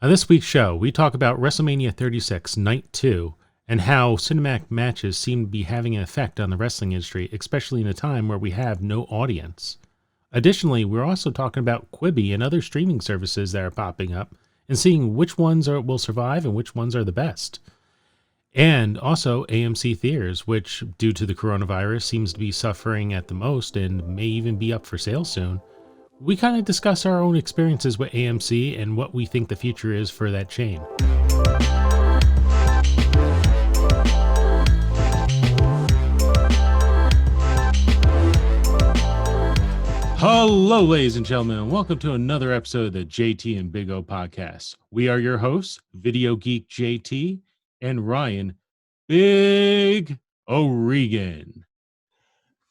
On this week's show, we talk about WrestleMania 36, Night 2, and how cinematic matches seem to be having an effect on the wrestling industry, especially in a time where we have no audience. Additionally, we're also talking about Quibi and other streaming services that are popping up and seeing which ones will survive and which ones are the best. And also AMC Theaters, which, due to the coronavirus, seems to be suffering at the most and may even be up for sale soon. We kind of discuss our own experiences with AMC and what we think the future is for that chain. Hello, ladies and gentlemen, and welcome to another episode of the JT and Big O podcast. We are your hosts, Video Geek JT and Ryan Big O'Regan.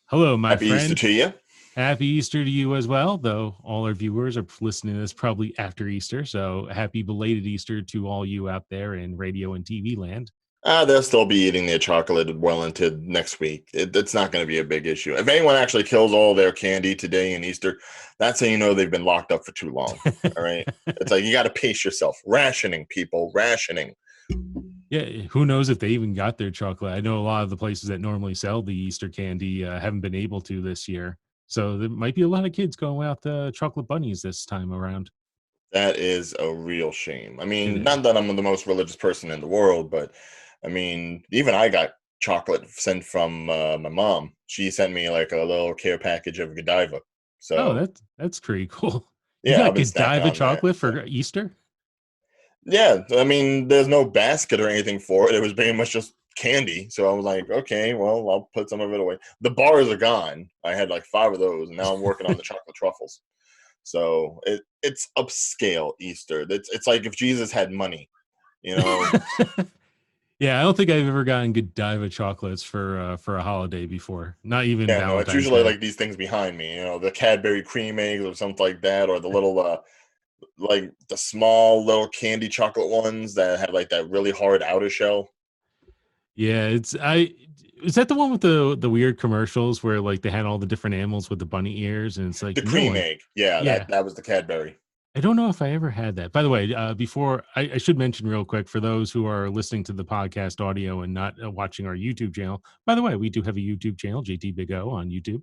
Hello, my friend. Happy Easter to you. Happy Easter to you as well, though all our viewers are listening to this probably after Easter, so happy belated Easter to all you out there in radio and TV land. They'll still be eating their chocolate well into next week. It's not going to be a big issue. If anyone actually kills all their candy today in Easter, that's how you know they've been locked up for too long. All right? It's like you got to pace yourself. Rationing, people. Rationing. Yeah, who knows if they even got their chocolate. I know a lot of the places that normally sell the Easter candy haven't been able to this year. So there might be a lot of kids going out chocolate bunnies this time around. That is a real shame. I mean, not that I'm the most religious person in the world, but I mean, even I got chocolate sent from my mom. She sent me like a little care package of Godiva. So that's pretty cool. Yeah, you got Godiva chocolate for Easter? Yeah, I mean, there's no basket or anything for it. It was very much just candy. So I was like, okay, well, I'll put some of it away. The bars are gone. I had like 5 of those, and now I'm working on the chocolate truffles. So it's upscale Easter. It's like if Jesus had money, you know. Yeah, I don't think I've ever gotten Godiva chocolates for a holiday before. Not even Valentine's no, it's usually like these things behind me, you know, the Cadbury cream eggs or something like that, or the little like the small little candy chocolate ones that have like that really hard outer shell. Yeah, is that the one with the weird commercials where like they had all the different animals with the bunny ears, and it's like the cream egg. Yeah. That was the Cadbury. I don't know if I ever had that. By the way, before I should mention real quick for those who are listening to the podcast audio and not watching our YouTube channel. By the way, we do have a YouTube channel, JT Big O on YouTube.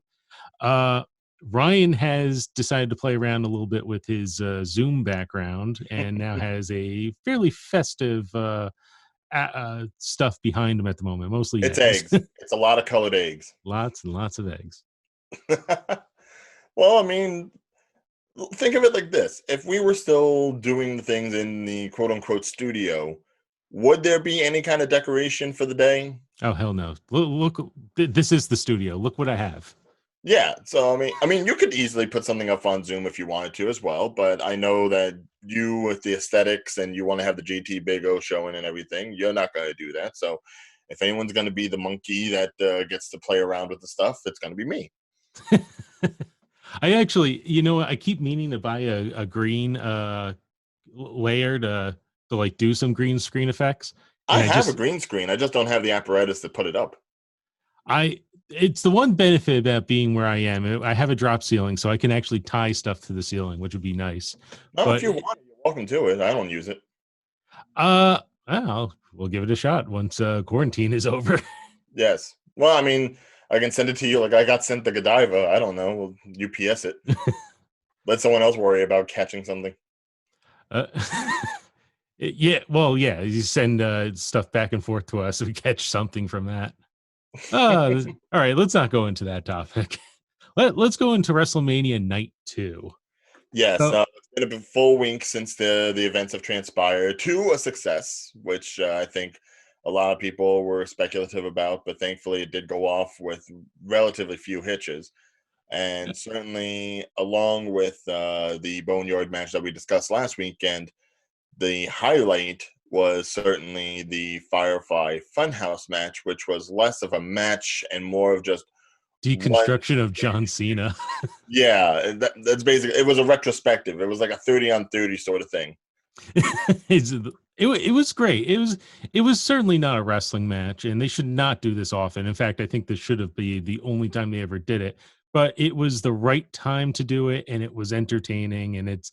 Ryan has decided to play around a little bit with his Zoom background and now has a fairly festive stuff behind him at the moment. Mostly it's eggs. It's a lot of colored eggs. Lots and lots of eggs. Well, I mean, think of it like this. If we were still doing the things in the quote-unquote studio, would there be any kind of decoration for the day? Oh, hell no. Look, this is the studio. Look what I have. Yeah, so I mean, you could easily put something up on Zoom if you wanted to as well, but I know that you, with the aesthetics and you want to have the JT Big O showing and everything, you're not going to do that. So if anyone's going to be the monkey that gets to play around with the stuff, it's going to be me. I actually, I keep meaning to buy a green layer to like do some green screen effects. I have a green screen. I just don't have the apparatus to put it up. It's the one benefit about being where I am. I have a drop ceiling, so I can actually tie stuff to the ceiling, which would be nice. If you want, you're welcome to it. I don't use it. We'll give it a shot once quarantine is over. Yes. Well, I mean, I can send it to you. Like I got sent the Godiva. I don't know. We'll UPS it. Let someone else worry about catching something. Yeah. Well, yeah. You send stuff back and forth to us, and we catch something from that. All right, let's not go into that topic. Let's go into WrestleMania Night 2. Yes, it's been a full week since the events have transpired to a success, which I think a lot of people were speculative about, but thankfully it did go off with relatively few hitches. And certainly, along with the Boneyard match that we discussed last weekend, the highlight was certainly the Firefly Funhouse match, which was less of a match and more of just deconstruction of John Cena. Yeah, that's basically, it was a retrospective. It was like a 30 on 30 sort of thing. It was great. It was certainly not a wrestling match, and they should not do this often. In fact, I think this should have been the only time they ever did it. But it was the right time to do it, and it was entertaining, and it's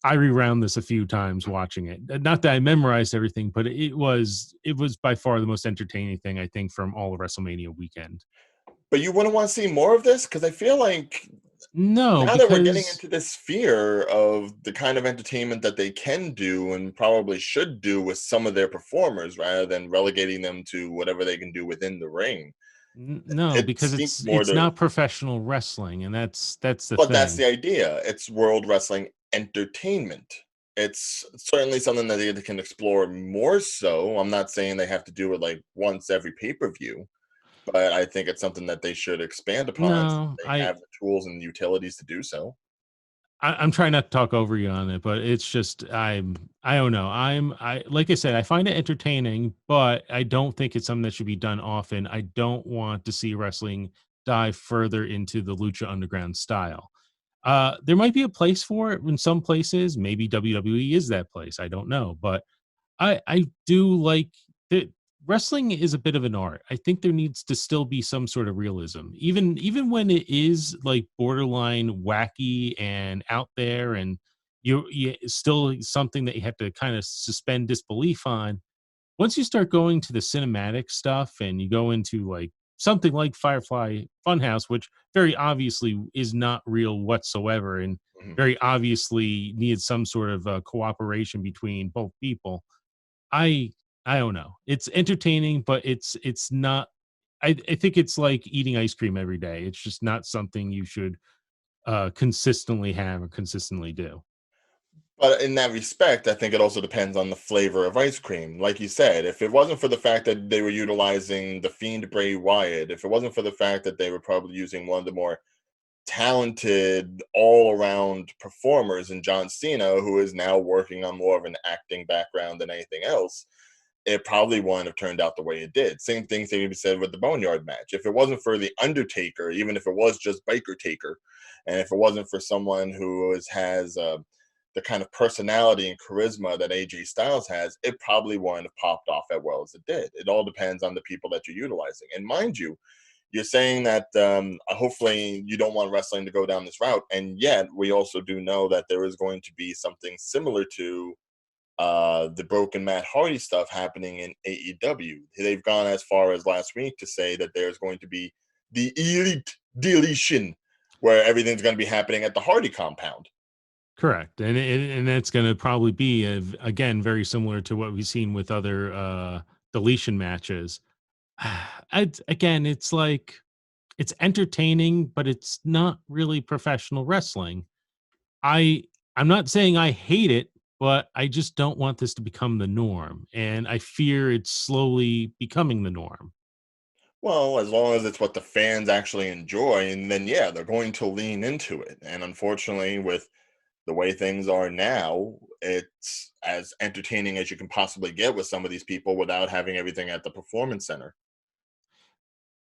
I rewound this a few times watching it. Not that I memorized everything, but it was by far the most entertaining thing I think from all of WrestleMania weekend. But you wouldn't want to see more of this because I feel like No, now that we're getting because into this sphere of the kind of entertainment that they can do and probably should do with some of their performers rather than relegating them to whatever they can do within the ring, no, it because seems it's more it's to. not professional wrestling, and that's the But that's thing. the idea. It's World Wrestling Entertainment. It's certainly something that they can explore more so. I'm not saying they have to do it like once every pay-per-view, but I think it's something that they should expand upon since No, they have the tools and utilities to do so. I'm trying not to talk over you on it, but it's just I don't know. I like I said, I find it entertaining, but I don't think it's something that should be done often. I don't want to see wrestling dive further into the Lucha Underground style. There might be a place for it in some places. Maybe WWE is that place. I don't know, but I do like that wrestling is a bit of an art. I think there needs to still be some sort of realism. Even when it is like borderline wacky and out there and you still something that you have to kind of suspend disbelief on. Once you start going to the cinematic stuff and you go into like something like Firefly Funhouse, which very obviously is not real whatsoever and Mhm. very obviously needs some sort of cooperation between both people. I I don't know. It's entertaining, but it's not. I think it's like eating ice cream every day. It's just not something you should consistently have or consistently do. But in that respect, I think it also depends on the flavor of ice cream. Like you said, if it wasn't for the fact that they were utilizing the Fiend Bray Wyatt, if it wasn't for the fact that they were probably using one of the more talented all around performers in John Cena, who is now working on more of an acting background than anything else, it probably wouldn't have turned out the way it did. Same things they even said with the Boneyard match. If it wasn't for the Undertaker, even if it was just Biker Taker, and if it wasn't for someone who has the kind of personality and charisma that AJ Styles has, it probably wouldn't have popped off as well as it did. It all depends on the people that you're utilizing. And mind you, you're saying that hopefully you don't want wrestling to go down this route, and yet we also do know that there is going to be something similar to the broken Matt Hardy stuff happening in AEW. They've gone as far as last week to say that there's going to be the elite deletion, where everything's going to be happening at the Hardy compound. Correct, and that's going to probably be again very similar to what we've seen with other deletion matches. Again, it's like it's entertaining, but it's not really professional wrestling. I I'm not saying I hate it, but I just don't want this to become the norm, and I fear it's slowly becoming the norm. Well, as long as it's what the fans actually enjoy, and then yeah, they're going to lean into it. And unfortunately, with the way things are now, it's as entertaining as you can possibly get with some of these people without having everything at the performance center.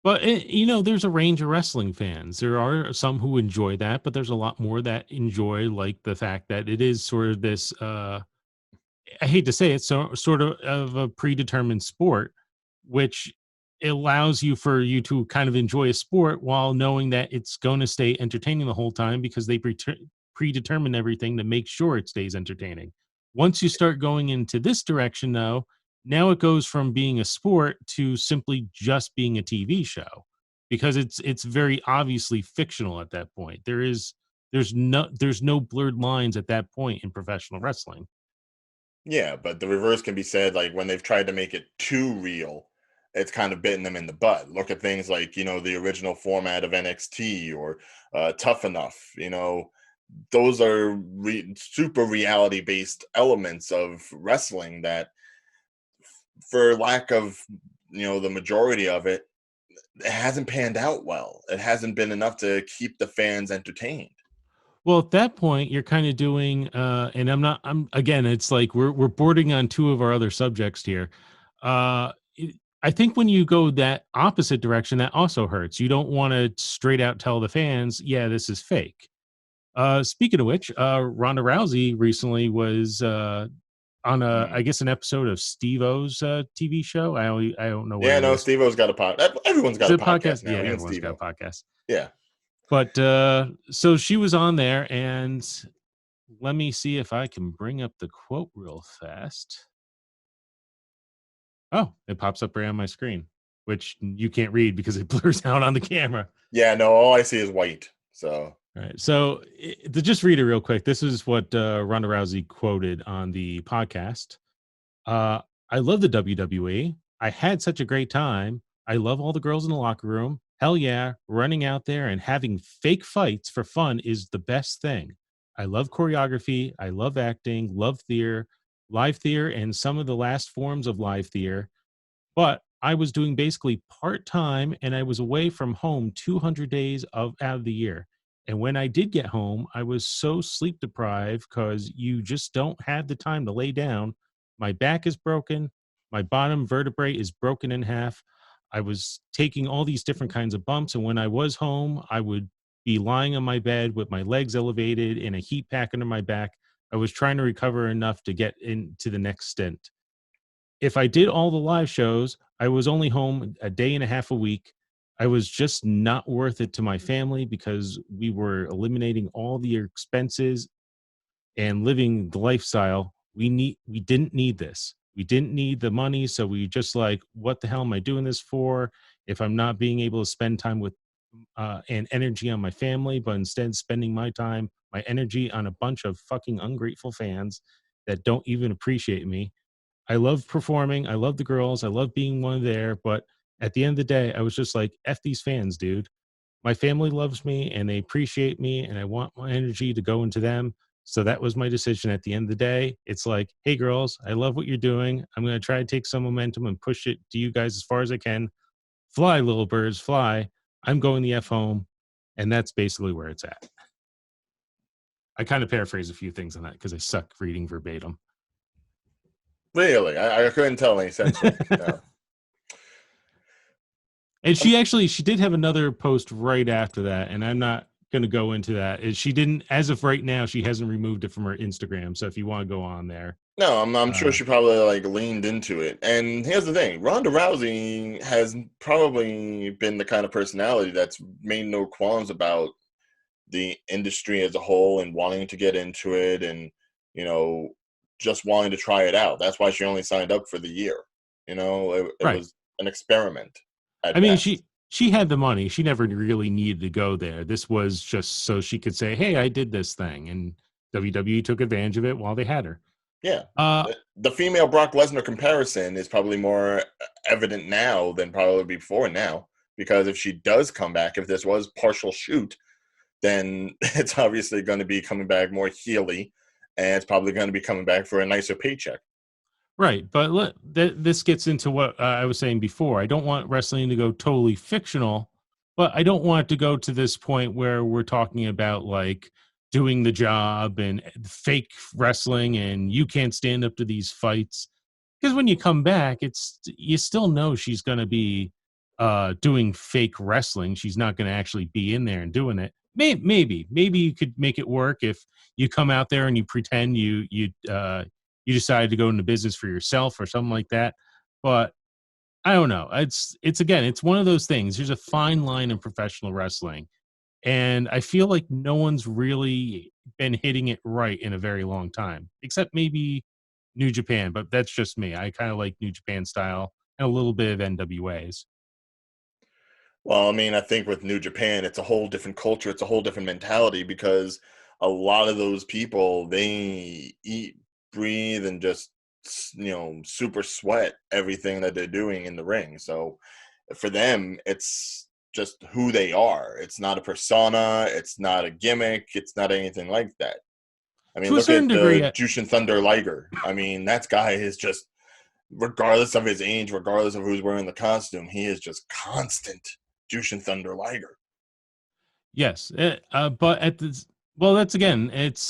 But there's a range of wrestling fans. There are some who enjoy that, but there's a lot more that enjoy like the fact that it is sort of this I hate to say it, so sort of a predetermined sport, which allows you for you to kind of enjoy a sport while knowing that it's going to stay entertaining the whole time because they predetermine everything to make sure it stays entertaining. Once you start going into this direction, though, now it goes from being a sport to simply just being a TV show because it's very obviously fictional at that point. There's no blurred lines at that point in professional wrestling. Yeah, but the reverse can be said, like when they've tried to make it too real, it's kind of bitten them in the butt. Look at things like, the original format of NXT or Tough Enough. Those are super reality based elements of wrestling that, for lack of, the majority of it, it hasn't panned out well. It hasn't been enough to keep the fans entertained. Well, at that point, you're kind of doing, and I'm again, it's like we're bordering on two of our other subjects here. I think when you go that opposite direction, that also hurts. You don't want to straight out tell the fans, yeah, this is fake. Speaking of which, Ronda Rousey recently was on I Mm. guess, an episode of Steve O's TV show. I don't know what Yeah, it no, is. Steve-O's got a everyone's Is got a it a podcast? podcast Yeah, now, even everyone's got Steve-O. a podcast. Yeah. But so she was on there and let me see if I can bring up the quote real fast. Oh, it pops up right on my screen, which you can't read because it blurs out on the camera. Yeah, no, all I see is white. So All right. So to just read it real quick, this is what Ronda Rousey quoted on the podcast. Uh, I love the WWE. I had such a great time. I love all the girls in the locker room. Hell yeah, running out there and having fake fights for fun is the best thing. I love choreography. I love acting, love theater, live theater, and some of the last forms of live theater. But I was doing basically part time and I was away from home 200 days out of the year. And when I did get home, I was so sleep deprived because you just don't have the time to lay down. My back is broken. My bottom vertebrae is broken in half. I was taking all these different kinds of bumps. And when I was home, I would be lying on my bed with my legs elevated and a heat pack under my back. I was trying to recover enough to get into the next stint. If I did all the live shows, I was only home a day and a half a week. I was just not worth it to my family because we were eliminating all the expenses and living the lifestyle. We didn't need this. We didn't need the money, so we just like, what the hell am I doing this for? If I'm not being able to spend time with and energy on my family, but instead spending my time, my energy on a bunch of fucking ungrateful fans that don't even appreciate me. I love performing. I love the girls. I love being one there. But at the end of the day, I was just like, F these fans, dude. My family loves me and they appreciate me, and I want my energy to go into them. So that was my decision at the end of the day. It's like, hey, girls, I love what you're doing. I'm going to try to take some momentum and push it to you guys as far as I can. Fly, little birds, fly. I'm going the F home. And that's basically where it's at. I kind of paraphrase a few things on that because I suck reading verbatim. really, I couldn't tell any sense from it. No. And she did have another post right after that, and I'm not going to go into that. She didn't, as of right now, she hasn't removed it from her Instagram. So if you want to go on there, No, I'm sure uh, she probably like leaned into it. And here's the thing: Ronda Rousey has probably been the kind of personality that's made no qualms about the industry as a whole and wanting to get into it, and you know, just wanting to try it out. That's why she only signed up for the year. It right. was an experiment I at mean, best. she had the money. She never really needed to go there. This was just so she could say, "Hey, I did this thing," and WWE took advantage of it while they had her. Yeah. Uh, The female Brock Lesnar comparison is probably more evident now than probably before now, because if she does come back, if this was partial shoot, then it's obviously going to be coming back more heely, and it's probably going to be coming back for a nicer paycheck. Right, but this gets into what I was saying before. I don't want wrestling to go totally fictional, but I don't want it to go to this point where we're talking about like doing the job and fake wrestling, and you can't stand up to these fights. Because when you come back, it's you still know she's going to be doing fake wrestling. She's not going to actually be in there and doing it. Maybe you could make it work if you come out there and you pretend you decided to go into business for yourself or something like that. But I don't know. It's again, it's one of those things. There's a fine line in professional wrestling, and I feel like no one's really been hitting it right in a very long time, except maybe New Japan. But that's just me. I kind of like New Japan style and a little bit of NWA's. Well, I mean, I think with New Japan, it's a whole different culture. It's a whole different mentality because a lot of those people, they eat, breathe, and just, super sweat everything that they're doing in the ring. So for them, it's just who they are. It's not a persona. It's not a gimmick. It's not anything like that. I mean, To a look certain at degree, Jushin Thunder Liger. I mean, that guy is just, regardless of his age, regardless of who's wearing the costume, he is just constant Jushin Thunder Liger. yes, but at this, well, that's again, it's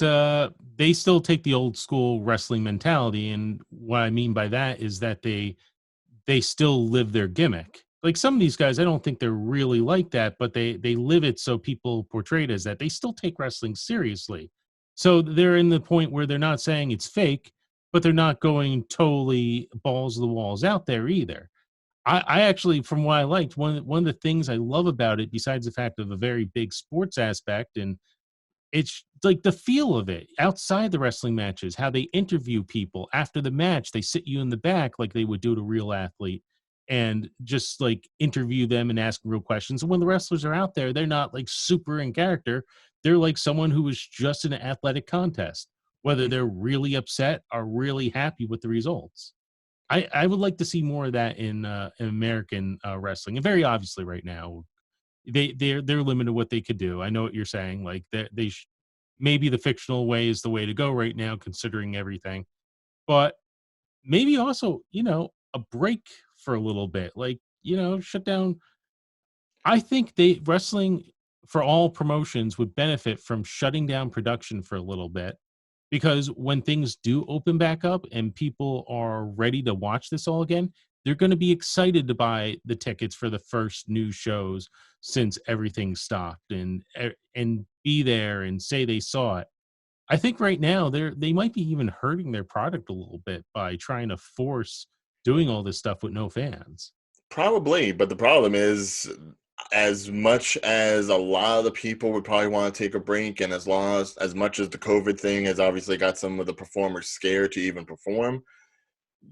they still take the old school wrestling mentality, and what I mean by that is that they still live their gimmick. Like some of these guys, I don't think they're really like that, but they live it so people portray it as that. They still take wrestling seriously. So they're in the point where they're not saying it's fake, but they're not going totally balls to the walls out there either. I actually, from what I liked, one of the things I love about it, besides the fact of a very big sports aspect and it's like the feel of it outside the wrestling matches, how they interview people after the match. They sit you in the back like they would do to a real athlete and just like interview them and ask real questions. And when the wrestlers are out there, they're not like super in character. They're like someone who was just in an athletic contest, whether they're really upset or really happy with the results. I would like to see more of that in American wrestling. And very obviously right now, they're limited what they could do. I know what you're saying. Like maybe the fictional way is the way to go right now, considering everything. But maybe also, a break for a little bit. Like, shut down. I think they wrestling for all promotions would benefit from shutting down production for a little bit, because when things do open back up and people are ready to watch this all again, they're going to be excited to buy the tickets for the first new shows since everything stopped, and be there and say they saw it. I think right now they might be even hurting their product a little bit by trying to force doing all this stuff with no fans. Probably, but the problem is, as much as a lot of the people would probably want to take a break, and as much as the COVID thing has obviously got some of the performers scared to even perform,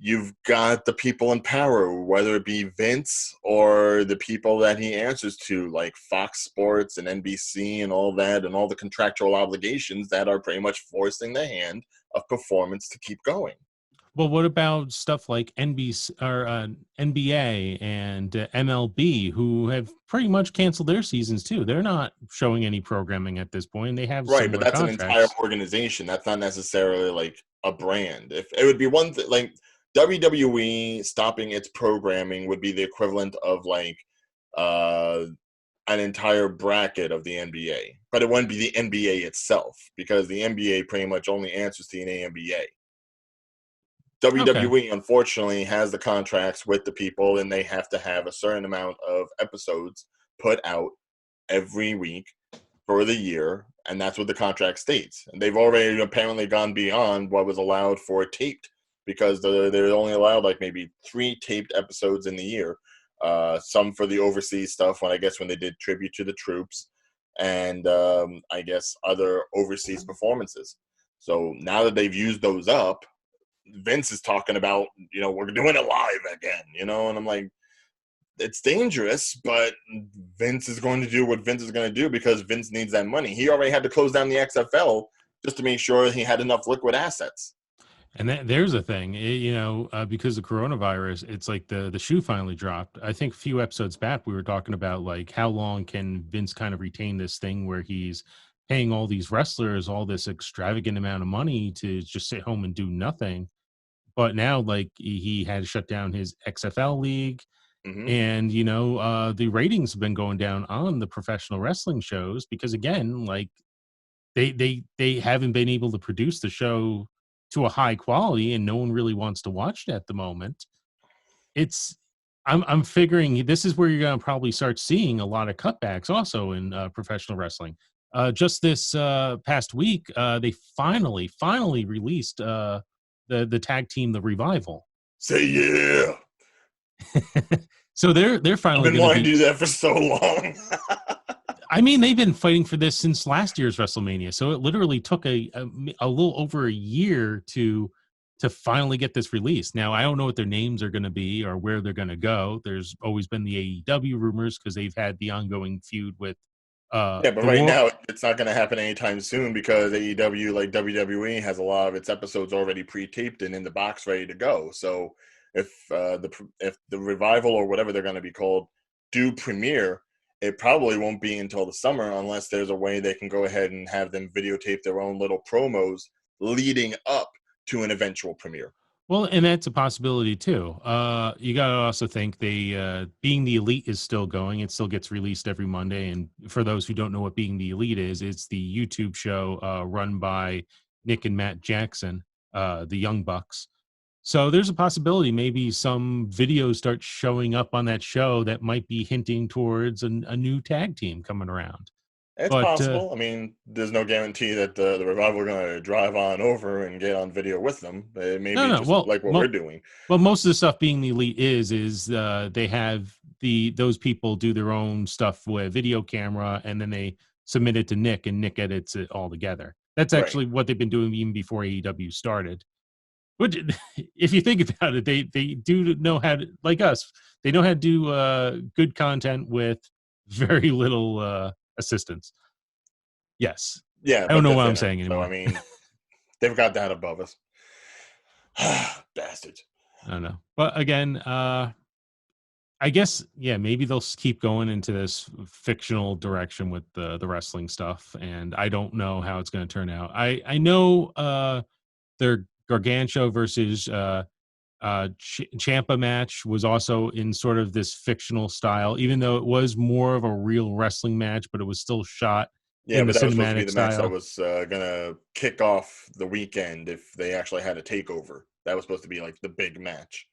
you've got the people in power, whether it be Vince or the people that he answers to, like Fox Sports and NBC and all that, and all the contractual obligations that are pretty much forcing the hand of performance to keep going. Well, what about stuff like NBC or NBA and MLB, who have pretty much canceled their seasons too? They're not showing any programming at this point. They have Right, but similar that's an entire contracts. organization. That's not necessarily like a brand. If it would be one thing, like WWE stopping its programming would be the equivalent of like uh, an entire bracket of the NBA, but it wouldn't be the NBA itself, because the NBA pretty much only answers to the NBA. Okay. WWE unfortunately has the contracts with the people, and they have to have a certain amount of episodes put out every week for the year, and that's what the contract states. And they've already apparently gone beyond what was allowed for taped, because they're only allowed like maybe 3 taped episodes in the year. Some for the overseas stuff, when they did tribute to the troops, and I guess other overseas performances. So now that they've used those up, Vince is talking about, we're doing it live again, and I'm like, it's dangerous, but Vince is going to do what Vince is going to do, because Vince needs that money. He already had to close down the XFL just to make sure he had enough liquid assets. And there's a thing, because of coronavirus, it's like the shoe finally dropped. I think a few episodes back, we were talking about like how long can Vince kind of retain this thing where he's paying all these wrestlers all this extravagant amount of money to just sit home and do nothing. But now, like he had to shut down his XFL league, Hmm. and the ratings have been going down on the professional wrestling shows because, again, like they haven't been able to produce the show to a high quality, and no one really wants to watch it at the moment. It's I'm figuring this is where you're gonna probably start seeing a lot of cutbacks also in professional wrestling. Just this past week, they finally released the tag team, the Revival. Say yeah. So they're I've finally been going to wanting to be. do that for so long. I mean, they've been fighting for this since last year's WrestleMania. So it literally took a little over a year to finally get this released. Now, I don't know what their names are going to be or where they're going to go. There's always been the AEW rumors because they've had the ongoing feud with Yeah, but the right Royal. now it's not going to happen anytime soon, because AEW, like WWE, has a lot of its episodes already pre-taped and in the box ready to go. So if the Revival, or whatever they're going to be called, do premiere, it probably won't be until the summer, unless there's a way they can go ahead and have them videotape their own little promos leading up to an eventual premiere. Well, and that's a possibility too. You got to also think Being the Elite is still going. It still gets released every Monday. And for those who don't know what Being the Elite is, it's the YouTube show run by Nick and Matt Jackson, the Young Bucks. So there's a possibility maybe some videos start showing up on that show that might be hinting towards a new tag team coming around. It's But possible. I mean, there's no guarantee that the Revival are going to drive on over and get on video with them. It may no, be no. just Well, like what we're doing. well, most of the stuff Being the Elite is they have those people do their own stuff with video camera, and then they submit it to Nick, and Nick edits it all together. That's Right. actually what they've been doing even before AEW started. Which, if you think about it, they do know how to, like us, they know how to do good content with very little assistance. Yes. Yeah, I don't but know they're what I'm thinner. saying So I anymore. mean, they've got that above us. Bastards. I don't know. But again, I guess, yeah, maybe they'll keep going into this fictional direction with the wrestling stuff, and I don't know how it's going to turn out. I know their Gargantua versus Champa match was also in sort of this fictional style, even though it was more of a real wrestling match, but it was still shot Yeah, in the but that was supposed to be cinematic the match that style. was gonna kick off the weekend if they actually had a takeover. That was supposed to be like the big match.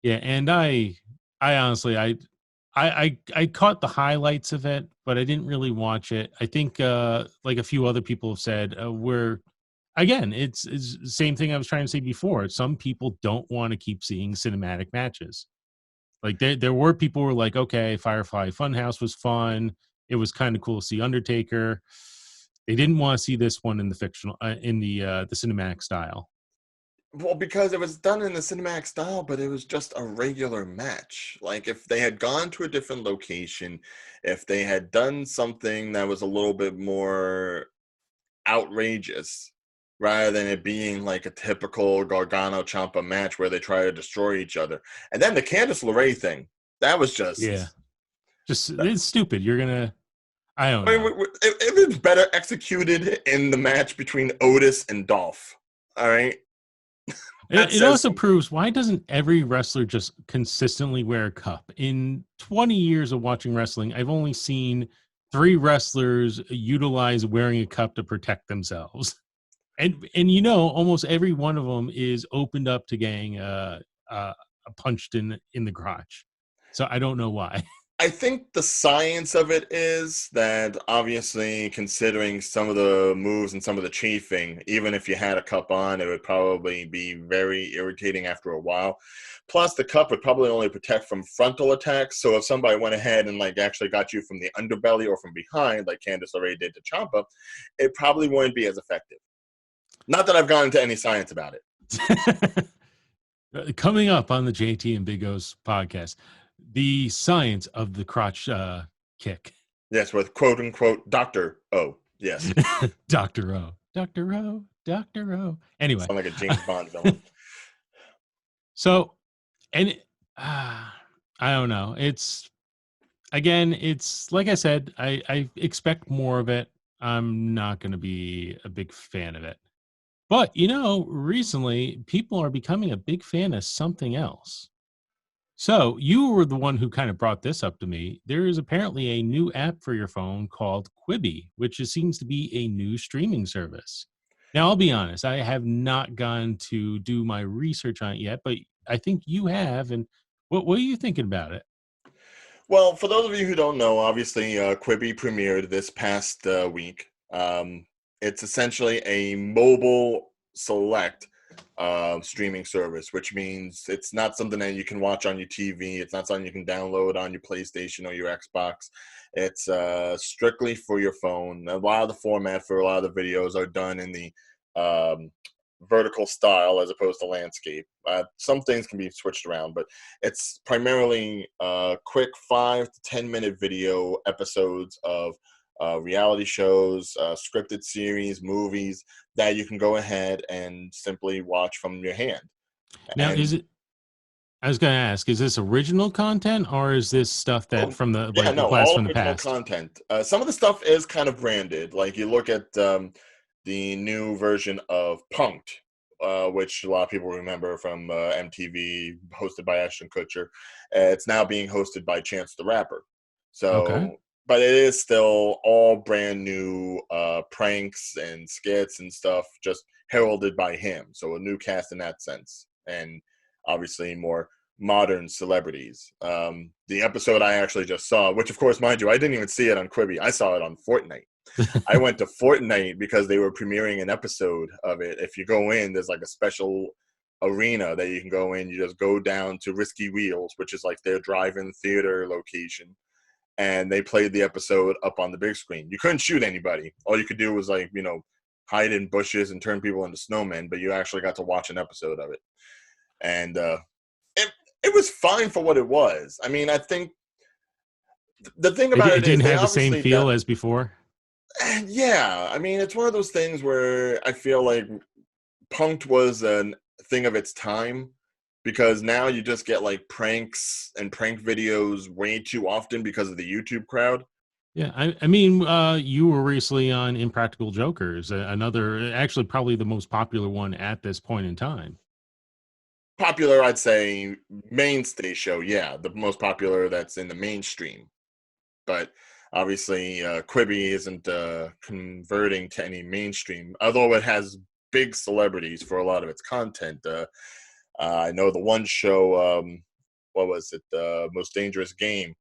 Yeah, and I honestly, I caught the highlights of it, but I didn't really watch it. I think like a few other people have said, we're again, it's the same thing I was trying to say before. Some people don't want to keep seeing cinematic matches. Like there were people who were like, okay, Firefly Funhouse was fun. It was kind of cool to see Undertaker. They didn't want to see this one in the fictional, in the cinematic style. Well, because it was done in the cinematic style, but it was just a regular match. Like if they had gone to a different location, if they had done something that was a little bit more outrageous, rather than it being like a typical Gargano Ciampa match where they try to destroy each other. And then the Candice LeRae thing, that was Yeah, just. just it's stupid. You're gonna, I don't I mean, know. it was better executed in the match between Otis and Dolph. All right, that It says also something. proves, why doesn't every wrestler just consistently wear a cup? In 20 years of watching wrestling, I've only seen 3 wrestlers utilize wearing a cup to protect themselves. And almost every one of them is opened up to getting punched in the crotch. So I don't know why. I think the science of it is that obviously, considering some of the moves and some of the chafing, even if you had a cup on, it would probably be very irritating after a while. Plus, the cup would probably only protect from frontal attacks. So if somebody went ahead and like actually got you from the underbelly or from behind, like Candice LeRae did to Ciampa, it probably wouldn't be as effective. Not that I've gone into any science about it. Coming up on the JT and Big O's podcast, the science of the crotch kick. Yes, with quote unquote Dr. O. Yes. Dr. O. Dr. O. Dr. O. Anyway. Sound like a James Bond villain. So, and I don't know. It's, again, it's like I said, I expect more of it. I'm not going to be a big fan of it. But, recently people are becoming a big fan of something else. So you were the one who kind of brought this up to me. There is apparently a new app for your phone called Quibi, which seems to be a new streaming service. Now, I'll be honest, I have not gone to do my research on it yet, but I think you have. And what are you thinking about it? Well, for those of you who don't know, obviously Quibi premiered this past week. It's essentially a mobile select streaming service, which means it's not something that you can watch on your TV. It's not something you can download on your PlayStation or your Xbox. It's strictly for your phone. A lot of the format for a lot of the videos are done in the um, vertical style as opposed to landscape. Some things can be switched around, but it's primarily quick 5 to 10 minute video episodes of reality shows, scripted series, movies that you can go ahead and simply watch from your hand. Now, And I was going to ask, is this original content or is this stuff that oh, from the, yeah, like, a no, blast all from the original past? content. Some of the stuff is kind of branded. Like you look at the new version of Punked, which a lot of people remember from MTV, hosted by Ashton Kutcher. It's now being hosted by Chance the Rapper. Okay. So, but it is still all brand new pranks and skits and stuff, just heralded by him. So a new cast in that sense, and obviously more modern celebrities. The episode I actually just saw, which of course, mind you, I didn't even see it on Quibi. I saw it on Fortnite. I went to Fortnite because they were premiering an episode of it. If you go in, there's like a special arena that you can go in. You just go down to Risky Wheels, which is like their drive-in theater location, and they played the episode up on the big screen. You couldn't shoot anybody. All you could do was like, hide in bushes and turn people into snowmen, but you actually got to watch an episode of it. And it was fine for what it was. I mean, I think the thing about It it is didn't they have the same obviously feel as before. yeah, I mean, it's one of those things where I feel like Punked was a thing of its time, because now you just get like pranks and prank videos way too often because of the YouTube crowd. Yeah, I mean, you were recently on Impractical Jokers, another, actually, probably the most popular one at this point in time. Popular, I'd say mainstay show, yeah, the most popular that's in the mainstream. But obviously, Quibi isn't converting to any mainstream, although it has big celebrities for a lot of its content. I know the one show, what was it, The Most Dangerous Game?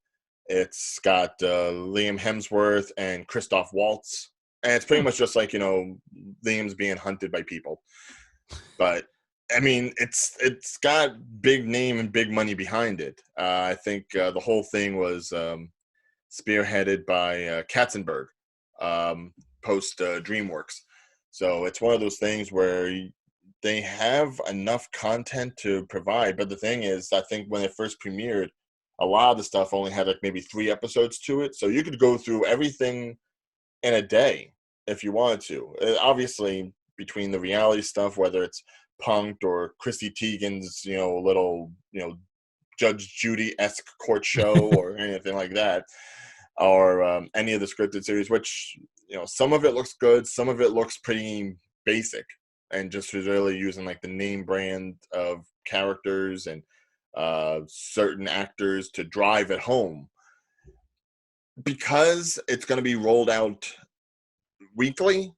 It's got Liam Hemsworth and Christoph Waltz, and it's pretty Huh. much just like Liam's being hunted by people. But I mean, it's got big name and big money behind it. I think the whole thing was spearheaded by Katzenberg, post DreamWorks. So it's one of those things where they have enough content to provide. But the thing is, I think when it first premiered, a lot of the stuff only had like maybe 3 episodes to it. So you could go through everything in a day if you wanted to. Obviously, between the reality stuff, whether it's Punked or Chrissy Teigen's, little, Judge Judy-esque court show or anything like that, or any of the scripted series, which, some of it looks good, some of it looks pretty basic, and just really using like the name brand of characters and certain actors to drive it home. Because it's going to be rolled out weekly,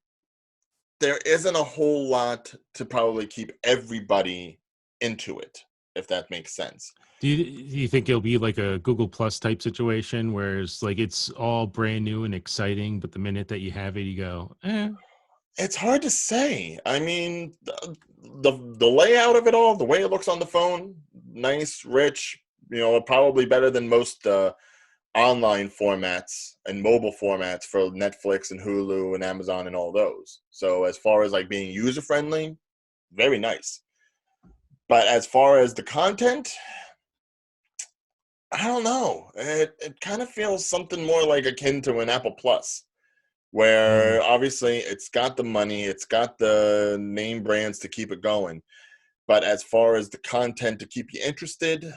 there isn't a whole lot to probably keep everybody into it, if that makes sense. Do you think it'll be like a Google Plus type situation, where it's like it's all brand new and exciting, but the minute that you have it, you go, eh? It's hard to say. I mean, the layout of it all, the way it looks on the phone, nice, rich, probably better than most online formats and mobile formats for Netflix and Hulu and Amazon and all those. So as far as like being user friendly, very nice. But as far as the content, I don't know. It kind of feels something more like akin to an Apple Plus, Mm. where obviously it's got the money, it's got the name brands to keep it going. But as far as the content to keep you interested,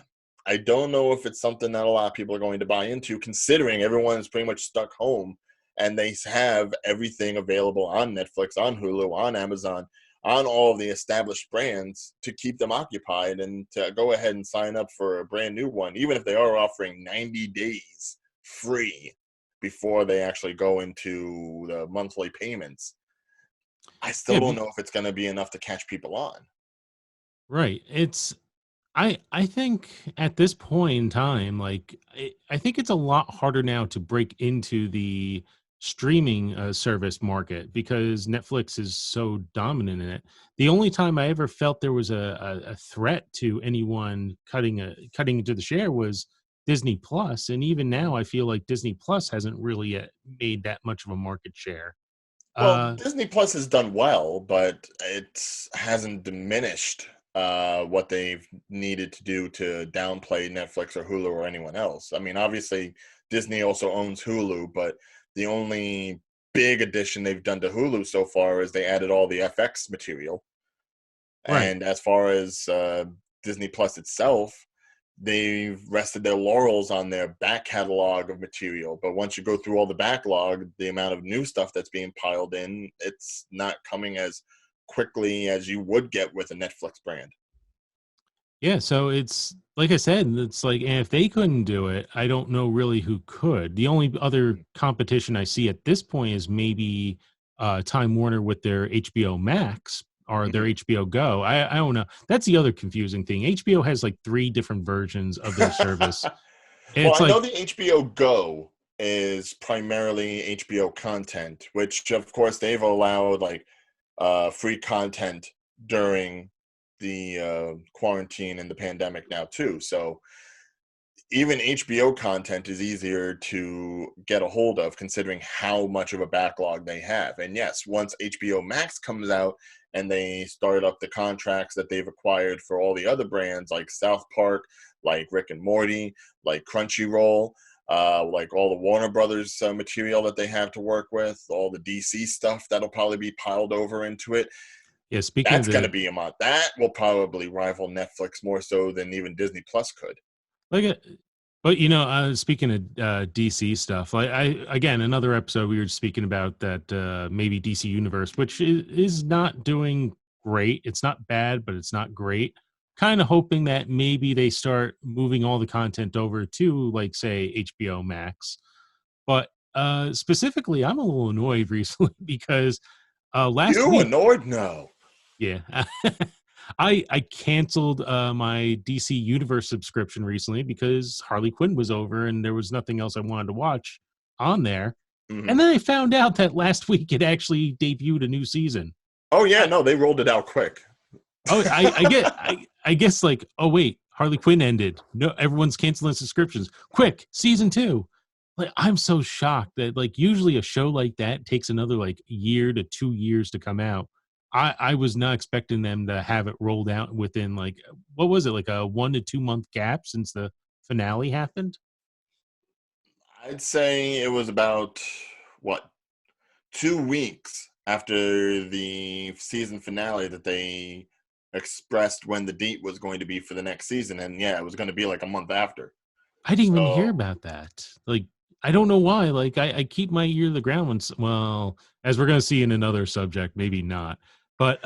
I don't know if it's something that a lot of people are going to buy into, considering everyone is pretty much stuck home and they have everything available on Netflix, on Hulu, on Amazon, on all of the established brands to keep them occupied, and to go ahead and sign up for a brand new one, even if they are offering 90 days free before they actually go into the monthly payments. I still Yeah, don't know if it's going to be enough to catch people on. right. I think at this point in time, like, I think it's a lot harder now to break into the streaming service market, because Netflix is so dominant in it. The only time I ever felt there was a threat to anyone cutting into the share was Disney Plus, and even now I feel like Disney Plus hasn't really yet made that much of a market share. Well, Uh, Disney Plus has done well, but it hasn't diminished what they've needed to do to downplay Netflix or Hulu or anyone else. I mean, obviously, Disney also owns Hulu, but the only big addition they've done to Hulu so far is they added all the FX material. right. And as far as Disney Plus itself, they've rested their laurels on their back catalog of material. But once you go through all the backlog, the amount of new stuff that's being piled in, it's not coming as quickly as you would get with a Netflix brand. Yeah, so it's like I said, it's like, and if they couldn't do it, I don't know really who could. The only other competition I see at this point is maybe Time Warner with their HBO Max or their Mhm. HBO Go. I don't know. That's the other confusing thing. HBO has like 3 different versions of their service. Well, It's I know like, the HBO Go is primarily HBO content, which of course they've allowed like free content during the quarantine and the pandemic now too. So even HBO content is easier to get a hold of considering how much of a backlog they have. And yes, once HBO Max comes out and they start up the contracts that they've acquired for all the other brands like South Park, like Rick and Morty, like Crunchyroll, like all the Warner Brothers material that they have to work with, all the DC stuff that'll probably be piled over into it. Yeah, speaking of That's going to the be a month. That will probably rival Netflix more so than even Disney Plus could. like but speaking of DC stuff, like I again another episode we were speaking about that maybe DC Universe, which is not doing great. It's not bad, but it's not great. Kind of hoping that maybe they start moving all the content over to like say HBO Max. But specifically, I'm a little annoyed recently because last You week, annoyed? No. yeah, I canceled my DC Universe subscription recently because Harley Quinn was over and there was nothing else I wanted to watch on there. Mm-hmm. And then I found out that last week it actually debuted a new season. Oh yeah, no, they rolled it out quick. Oh, I guess like, oh wait, Harley Quinn ended. No, everyone's canceling subscriptions. Quick, season 2. Like I'm so shocked that like usually a show like that takes another like year to 2 years to come out. I was not expecting them to have it rolled out within like what was it, like a 1 to 2 month gap since the finale happened? I'd say it was about what 2 weeks after the season finale that they expressed when the date was going to be for the next season, and yeah, it was going to be like a month after. I didn't even hear So about that. Like I don't know why. Like I keep my ear to the ground when well, as we're gonna see in another subject, maybe not. But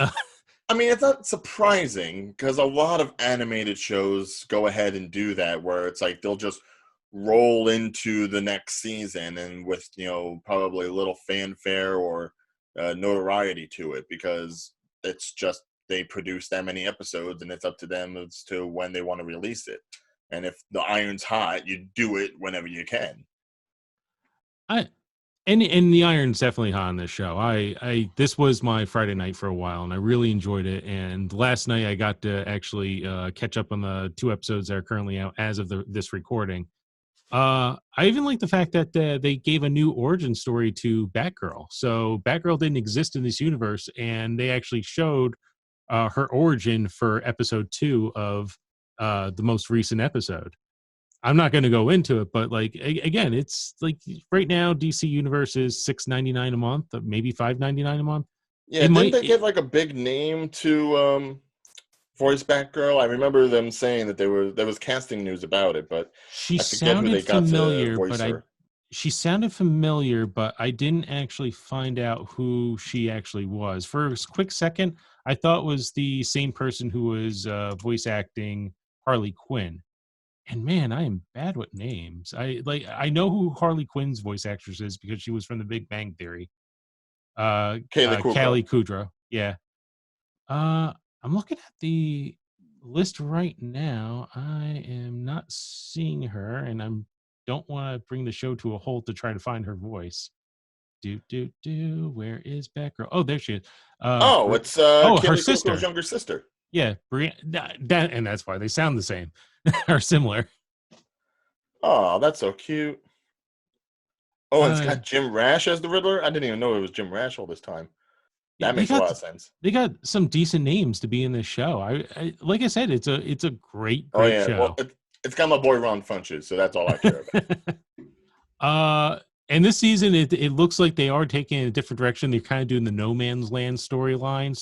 I mean, it's not surprising because a lot of animated shows go ahead and do that, where it's like they'll just roll into the next season and with probably a little fanfare or notoriety to it because it's just they produce that many episodes and it's up to them as to when they want to release it. And if the iron's hot, you do it whenever you can. I and the iron's definitely hot on this show. I this was my Friday night for a while, and I really enjoyed it. And last night I got to actually catch up on the 2 episodes that are currently out as of this recording. I even like the fact that they gave a new origin story to Batgirl. So Batgirl didn't exist in this universe, and they actually showed her origin for episode 2 of the most recent episode. I'm not going to go into it, but like again, it's like right now DC Universe is $6.99 a month, maybe $5.99 a month. Yeah, It didn't might, they get like a big name to voice Batgirl? I remember them saying that there was casting news about it, but she I forget who sounded they got to familiar, voice her. she sounded familiar, but I didn't actually find out who she actually was. For a quick second, I thought it was the same person who was voice acting Harley Quinn. And man, I am bad with names. I know who Harley Quinn's voice actress is because she was from The Big Bang Theory. Kaylee Cuoco. Callie Kudrow. Yeah. Uh, I'm looking at the list right now. I am not seeing her, and I'm don't want to bring the show to a halt to try to find her voice. Do. Where is Batgirl? Oh, there she is. Oh, it's Oh, her Kaylee Cuoco's sister. younger sister. Yeah, that, and that's why they sound the same or similar. Oh, that's so cute. Oh, and it's Uh, got Jim Rash as the Riddler. I didn't even know it was Jim Rash all this time. yeah, That makes a lot of sense. they got some decent names to be in this show. I like I said, it's a Oh great yeah, well, show. it's got my boy Ron Funches, so that's all I care about. uh, and this season it looks like they are taking a different direction. They're kind of doing the No Man's Land storyline.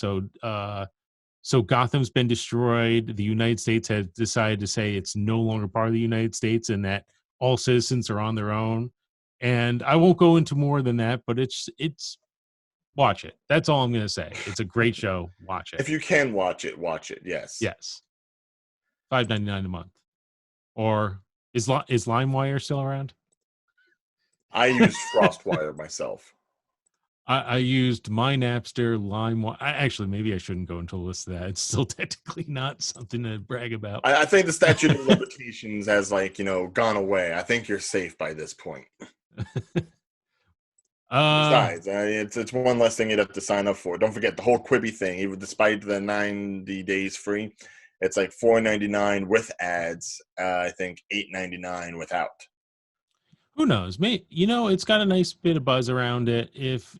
So Gotham's been destroyed. The United States has decided to say it's no longer part of the United States and that all citizens are on their own. And I won't go into more than that, but it's watch it. That's all I'm going to say. It's a great show. Watch it. If you can watch it, watch it. Yes. Yes. $5.99 a month. Or is LimeWire still around? I use FrostWire myself. I used my Napster, LimeWire. Actually, maybe I shouldn't go into a list of that. It's still technically not something to brag about. I think the statute of limitations has gone away. I think you're safe by this point. Besides, it's one less thing you'd have to sign up for. Don't forget the whole Quibi thing. Even despite the 90 days free, It's like $4.99 with ads. I think $8.99 without. Who knows? Maybe, it's got a nice bit of buzz around it. If,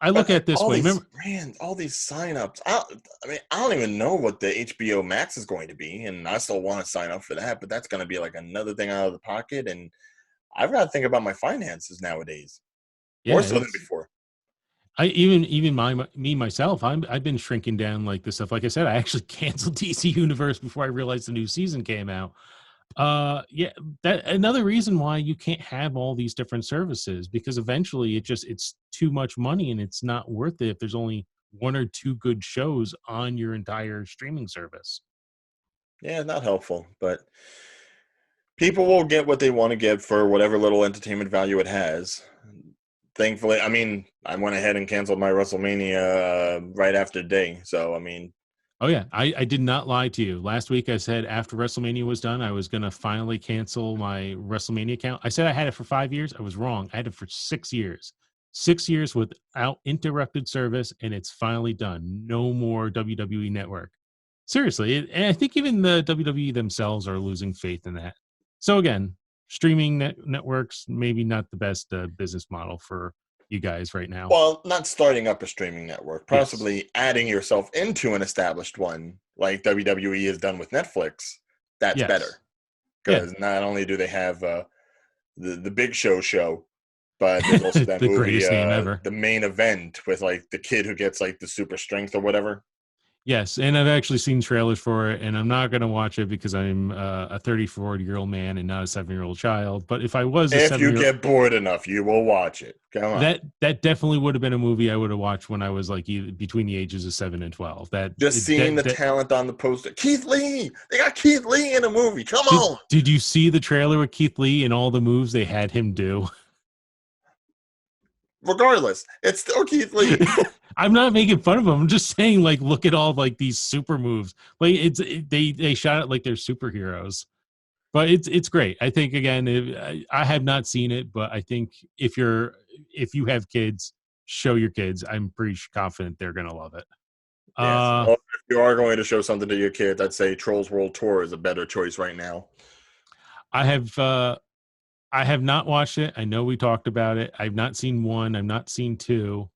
I look But at it this all way. these Remember, brands, all these signups. I mean, I don't even know what the HBO Max is going to be, and I still want to sign up for that. But that's going to be like another thing out of the pocket, and I've got to think about my finances nowadays more yeah, so than before. I even me myself, I've been shrinking down like this stuff. Like I said, I actually canceled DC Universe before I realized the new season came out. Yeah, that another reason why you can't have all these different services, because eventually it's too much money and it's not worth it if there's only one or two good shows on your entire streaming service. Yeah, not helpful, but people will get what they want to get for whatever little entertainment value it has. Thankfully, I mean, I went ahead and canceled my Wrestlemania right after day. So, I mean, Oh yeah, I did not lie to you. Last week I said after WrestleMania was done, I was gonna finally cancel my WrestleMania account. I said I had it for 5 years. I was wrong. I had it for 6 years. 6 years without interrupted service, and it's finally done. No more WWE Network. Seriously, and I think even the WWE themselves are losing faith in that. So again, streaming networks maybe not the best business model for you guys right now. well, not starting up a streaming network, Yes, possibly adding yourself into an established one like WWE has done with Netflix. That's yes, better yeah. because not only do they have the Big Show, but there's also that The movie, greatest name ever. The Main Event, with like the kid who gets like the super strength or whatever. Yes, and I've actually seen trailers for it, and I'm not going to watch it because I'm a 34-year-old man and not a 7-year-old child. But if I was a If you 7-year, get bored enough, you will watch it. Come on. that definitely would have been a movie I would have watched when I was like between the ages of 7 and 12. Just seeing the That talent on the poster. Keith Lee! They got Keith Lee in a movie. Come on! did you see the trailer with Keith Lee and all the moves they had him do? Regardless, it's still Keith Lee. I'm not making fun of him. I'm just saying, like, look at all like these super moves. Like they shot it like they're superheroes. But it's great. I think again, I have not seen it, but I think if you have kids, show your kids. I'm pretty confident they're gonna love it. Yes. Uh, Well, if you are going to show something to your kids, I'd say Trolls World Tour is a better choice right now. I have I have not watched it. I know we talked about it. I've not seen one. I've not seen two.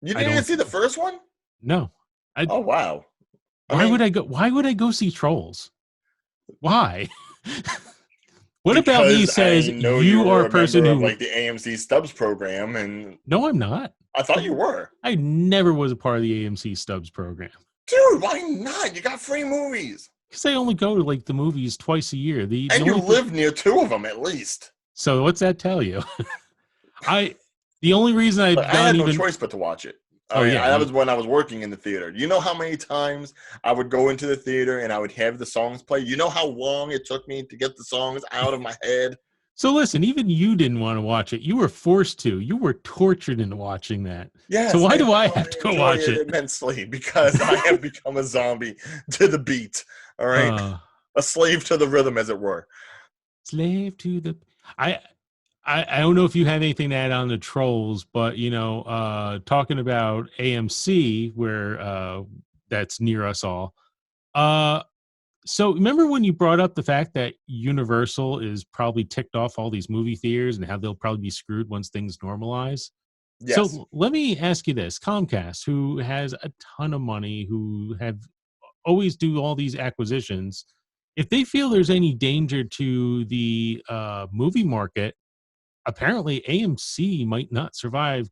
You I didn't even don't see the first one? know. I Oh, wow. I why would mean, I go? Why would I go see Trolls? Why? What about me because says I know you you are were a a person member of who? like the AMC Stubs program, and No, I'm not. I thought you were. I never was a part of the AMC Stubs program. Dude, why not? You got free movies. Because I only go to like the movies twice a year. The And you only thing. live near two of them at least. So what's that tell you? I the only reason But I've I had gone no even. choice but to watch it. I Oh mean, yeah, that was when I was working in the theater. You know how many times I would go into the theater and I would have the songs play? You know how long it took me to get the songs out of my head? so listen, even you didn't want to watch it. You were forced to. You were tortured into watching that. So Yes, why and do I now have I to go enjoy watch it it? immensely because I have become a zombie to the beat. All right? Uh, A slave to the rhythm, as it were. slave to the. I I don't know if you have anything to add on the Trolls, but talking about AMC, where that's near us all. Uh, so remember when you brought up the fact that Universal is probably ticked off all these movie theaters and how they'll probably be screwed once things normalize? Yes. So let me ask you this: Comcast, who has a ton of money, who have always do all these acquisitions, if they feel there's any danger to the movie market, apparently AMC might not survive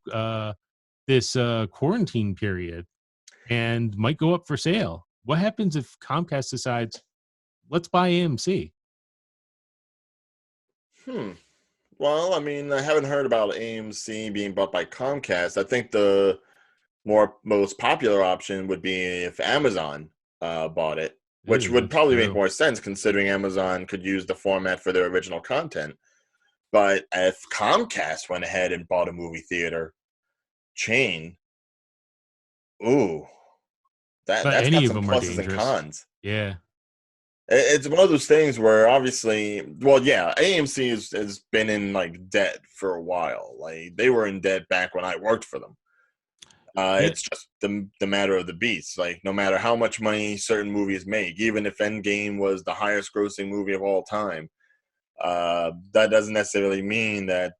this quarantine period and might go up for sale. What happens if Comcast decides, let's buy AMC? Hmm. Well, I mean, I haven't heard about AMC being bought by Comcast. I think the most popular option would be if Amazon bought it, which Ooh, would that's probably make true. more sense considering Amazon could use the format for their original content. But if Comcast went ahead and bought a movie theater chain, ooh, But that's any got of some them are pluses and dangerous. cons. Yeah. It's one of those things where obviously, well, yeah, AMC has been in like debt for a while. Like they were in debt back when I worked for them. Yeah, It's just the matter of the beast. Like, no matter how much money certain movies make, even if Endgame was the highest grossing movie of all time, that doesn't necessarily mean that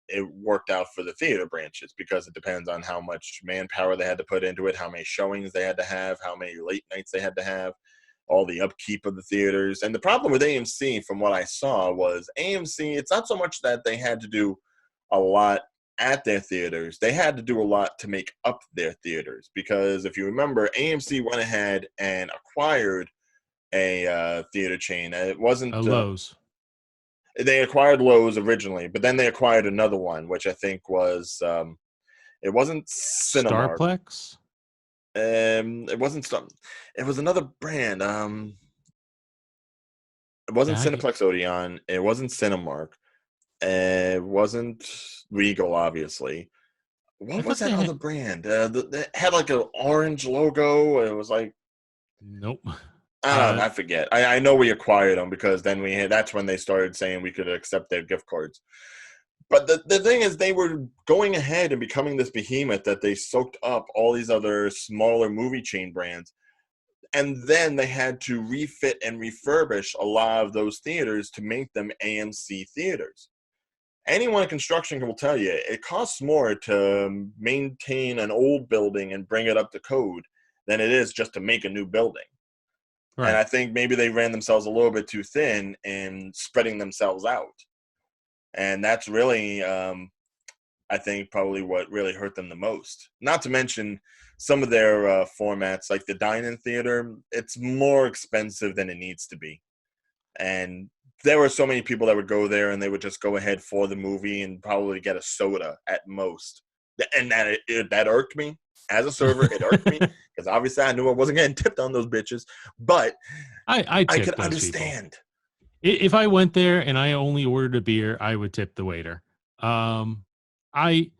it worked out for the theater branches, because it depends on how much manpower they had to put into it, how many showings they had to have, how many late nights they had to have, all the upkeep of the theaters. And the problem with AMC, from what I saw, was AMC, it's not so much that they had to do a lot at their theaters, they had to do a lot to make up their theaters. Because if you remember, AMC went ahead and acquired a theater chain. It wasn't Lowe's, they acquired Lowe's originally, but then they acquired another one, which I think was it wasn't Cinemark. Starplex. It wasn't some. It was another brand. It wasn't Yeah, Cineplex Odeon. It wasn't Cinemark. It wasn't Regal, obviously. I What was thought that they other had. brand? That had like an orange logo. It was like, Nope. I don't know. I forget. I know we acquired them, because then that's when they started saying we could accept their gift cards. But the thing is, they were going ahead and becoming this behemoth that they soaked up all these other smaller movie chain brands. And then they had to refit and refurbish a lot of those theaters to make them AMC theaters. Anyone in construction will tell you it costs more to maintain an old building and bring it up to code than it is just to make a new building. And Right. I think maybe they ran themselves a little bit too thin in spreading themselves out. And that's really, I think, probably what really hurt them the most. Not to mention some of their formats, like the dine-in theater, it's more expensive than it needs to be. And there were so many people that would go there and they would just go ahead for the movie and probably get a soda at most. And that irked me. As a server, it irked me, because obviously I knew I wasn't getting tipped on those bitches. But I I tip could those people. understand. If I went there and I only ordered a beer, I would tip the waiter. Um, I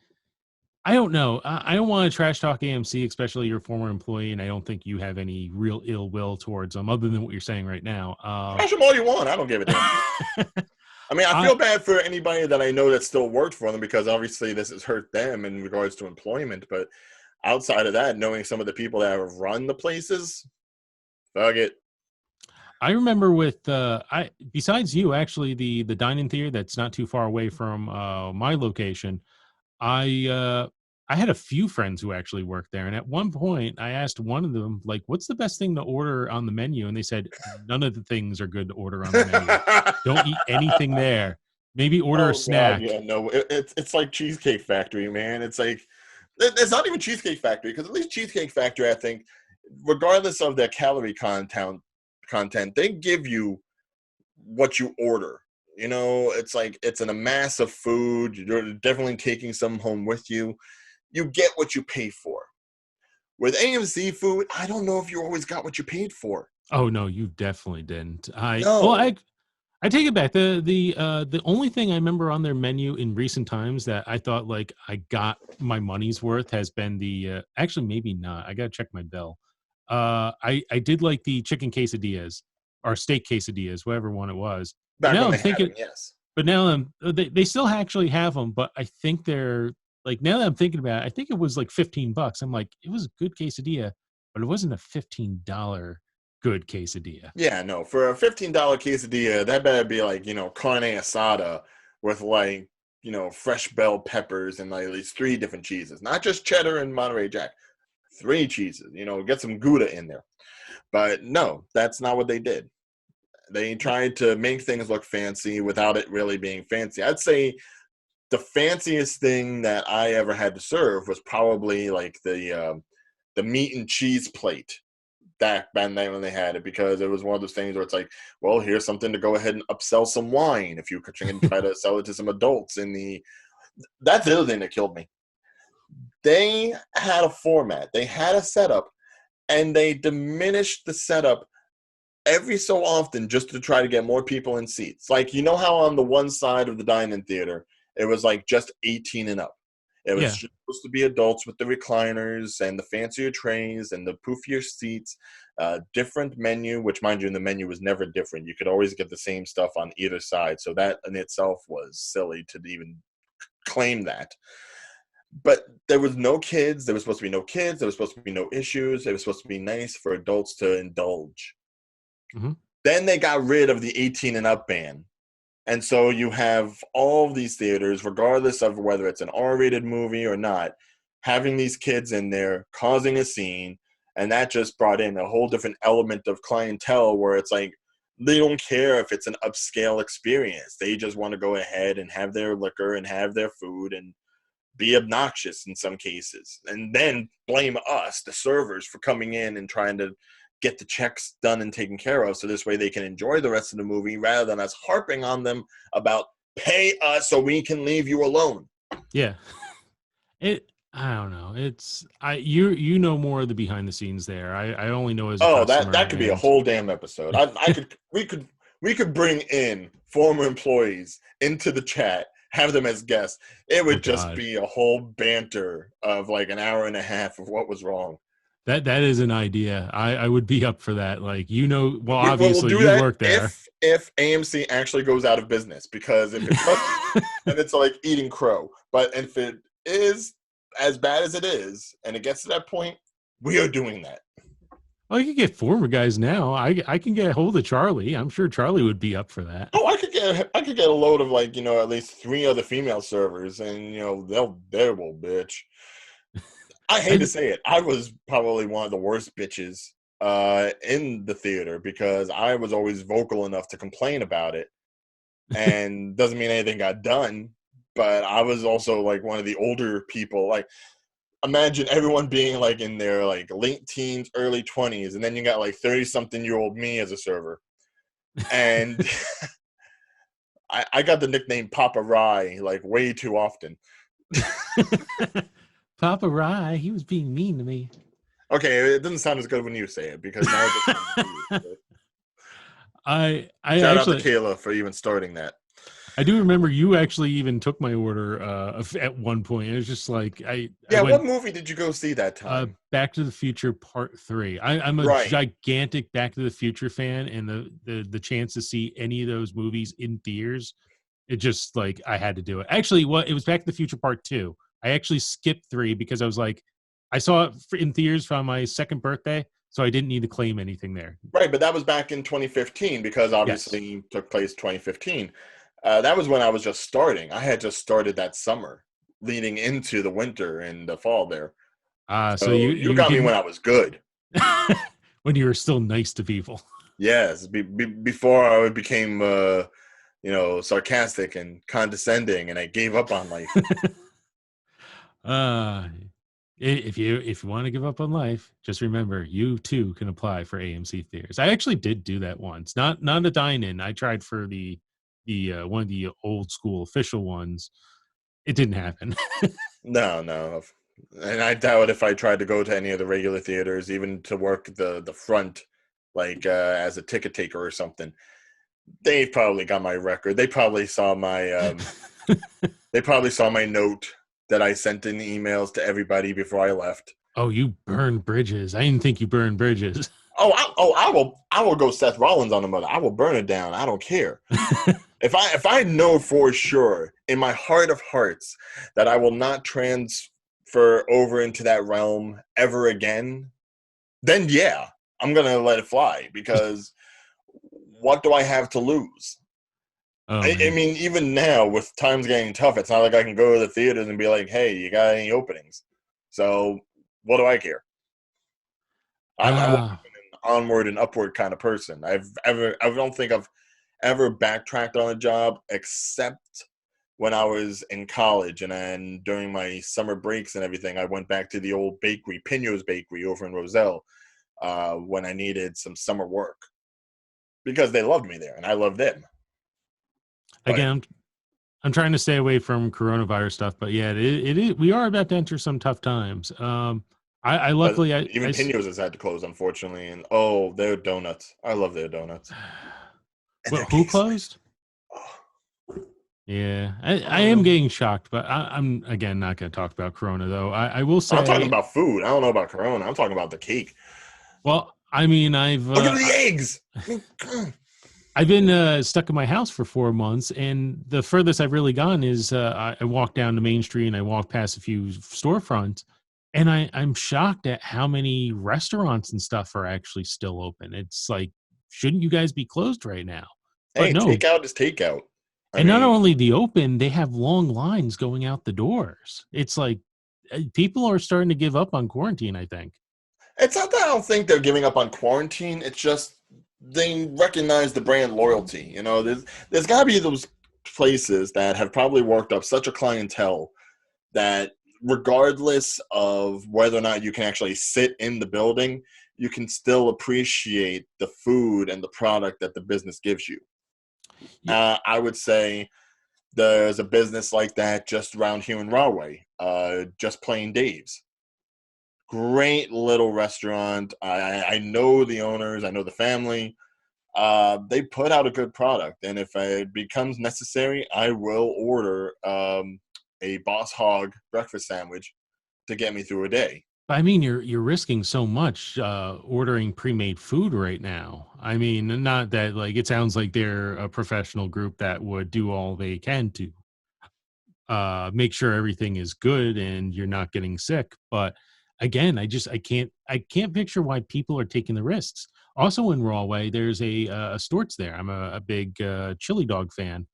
I don't know. I don't want to trash talk AMC, especially your former employee, and I don't think you have any real ill will towards them, other than what you're saying right now. Trash them all you want. I don't give a damn. I mean, I I feel bad for anybody that I know that still worked for them, because obviously this has hurt them in regards to employment. But outside of that, knowing some of the people that have run the places, fuck it. I remember with I besides you, actually, the dining theater that's not too far away from my location. I had a few friends who actually worked there, and at one point, I asked one of them, like, "What's the best thing to order on the menu?" And they said, "None of the things are good to order on the menu. Don't eat anything there. Maybe order a Oh God, snack." yeah, no, it's like Cheesecake Factory, man. It's like it's not even Cheesecake Factory, because at least Cheesecake Factory, I think, regardless of their calorie content, they give you what you order. You know, it's like it's a mass of food. You're definitely taking some home with you. You get what you pay for. With AMC food, I don't know if you always got what you paid for. Oh no, you definitely didn't. No. I take it back. The only thing I remember on their menu in recent times that I thought like I got my money's worth has been the actually maybe not. I gotta check my bill. I did like the chicken quesadillas or steak quesadillas, whatever one it was. But Back now when I'm they had thinking, them, yes. but now they still actually have them, but I think they're like now that I'm thinking about it, I think it was like $15. I'm like, it was a good quesadilla, but it wasn't a $15 good quesadilla. Yeah, no. For a $15 quesadilla, that better be like, carne asada with like, fresh bell peppers and like at least three different cheeses. Not just cheddar and Monterey Jack. Three cheeses. Get some Gouda in there. But no, that's not what they did. They tried to make things look fancy without it really being fancy. I'd say the fanciest thing that I ever had to serve was probably like the meat and cheese plate back then when they had it, because it was one of those things where it's like, well, here's something to go ahead and upsell some wine if you can try to sell it to some adults in the. That's the other thing that killed me. They had a format, they had a setup, and they diminished the setup every so often just to try to get more people in seats. Like, how on the one side of the dine-in theater, it was like just 18 and up. It was Yeah. supposed to be adults with the recliners and the fancier trays and the poofier seats, different menu, which, mind you, the menu was never different. You could always get the same stuff on either side. So that in itself was silly to even claim that. But there was no kids. There was supposed to be no kids. There was supposed to be no issues. It was supposed to be nice for adults to indulge. Mm-hmm. Then they got rid of the 18 and up ban. And so you have all of these theaters, regardless of whether it's an R-rated movie or not, having these kids in there causing a scene. And that just brought in a whole different element of clientele where it's like they don't care if it's an upscale experience. They just want to go ahead and have their liquor and have their food and be obnoxious in some cases. And then blame us, the servers, for coming in and trying to get the checks done and taken care of so this way they can enjoy the rest of the movie rather than us harping on them about pay us so we can leave you alone. Yeah. I don't know. You know more of the behind the scenes there. I only know as a customer. That could be a whole damn episode. We could bring in former employees into the chat, have them as guests. It would just be a whole banter of like an hour and a half of what was wrong. That is an idea. I would be up for that. Like, obviously you work there. If AMC actually goes out of business, because if it doesn't, then it's like eating crow. But if it is as bad as it is, and it gets to that point, we are doing that. Well, you can get former guys now. I can get a hold of Charlie. I'm sure Charlie would be up for that. Oh, I could get a load of like, at least 3 other female servers, and they will bitch. I hate to say it. I was probably one of the worst bitches in the theater because I was always vocal enough to complain about it, and doesn't mean anything got done. But I was also like one of the older people. Like, imagine everyone being like in their like late teens, early 20s, and then you got like 30-something-year-old me as a server, and I got the nickname Papa Rye like way too often. Papa Rye, he was being mean to me. Okay, it doesn't sound as good when you say it because now it sounds weird. I shout out to Kayla for even starting that. I do remember you actually even took my order at one point. It was just like what movie did you go see that time? Back to the Future Part 3. I'm a gigantic Back to the Future fan, and the chance to see any of those movies in theaters, it just like I had to do it. Actually, it was Back to the Future Part 2. I actually skipped 3 because I was like, I saw it in theaters for my second birthday, so I didn't need to claim anything there. Right, but that was back in 2015 because obviously it took place 2015. That was when I was just starting. I had just started that summer, leading into the winter and the fall there. So you got me when I was good. When you were still nice to people. Yes, before I became, sarcastic and condescending, and I gave up on life. If you want to give up on life, just remember you too can apply for AMC Theaters. I actually did do that once, not a dine-in. I tried for the one of the old school official ones. It didn't happen. No, and I doubt if I tried to go to any of the regular theaters, even to work the front, like as a ticket taker or something. They probably got my record. They probably saw my note that I sent in emails to everybody before I left. Oh, you burned bridges. I didn't think you burned bridges. I will go Seth Rollins on the mother. I will burn it down. I don't care. If I know for sure in my heart of hearts that I will not transfer over into that realm ever again, then yeah, I'm gonna let it fly because what do I have to lose? Oh, I mean, even now with times getting tough, it's not like I can go to the theaters and be like, "Hey, you got any openings?" So what do I care? I'm an onward and upward kind of person. I don't think I've ever backtracked on a job except when I was in college, and then during my summer breaks and everything, I went back to the old bakery, Pino's Bakery over in Roselle, when I needed some summer work because they loved me there and I loved them. Again, I'm trying to stay away from coronavirus stuff, but yeah, it is. We are about to enter some tough times. I luckily even Pino's has had to close, unfortunately, and their donuts. I love their donuts. Well, who closed? Yeah, I am getting shocked, but I'm again not going to talk about Corona though. I will say I'm talking about food. I don't know about Corona. I'm talking about the cake. Well, I mean, I've look at the eggs. I've been stuck in my house for 4 months, and the furthest I've really gone is I walk down the main street and I walk past a few storefronts, and I'm shocked at how many restaurants and stuff are actually still open. It's like, shouldn't you guys be closed right now? But Hey, no, takeout is takeout. I and not mean, only the open, they have long lines going out the doors. It's like people are starting to give up on quarantine, I think. it's not that I don't think they're giving up on quarantine. It's just they recognize the brand loyalty. There's got to be those places that have probably worked up such a clientele that regardless of whether or not you can actually sit in the building, you can still appreciate the food and the product that the business gives you. Yeah. I would say there's a business like that just around here in Rahway, just Plain Dave's. Great little restaurant. I know the owners, I know the family. They put out a good product, and if it becomes necessary, I will order a Boss Hog breakfast sandwich to get me through a day. I mean, you're risking so much ordering pre-made food right now. I mean, not that like it sounds like they're a professional group that would do all they can to make sure everything is good and you're not getting sick. But again, I can't picture why people are taking the risks. Also in Rawway, there's a Storts there. I'm a big chili dog fan.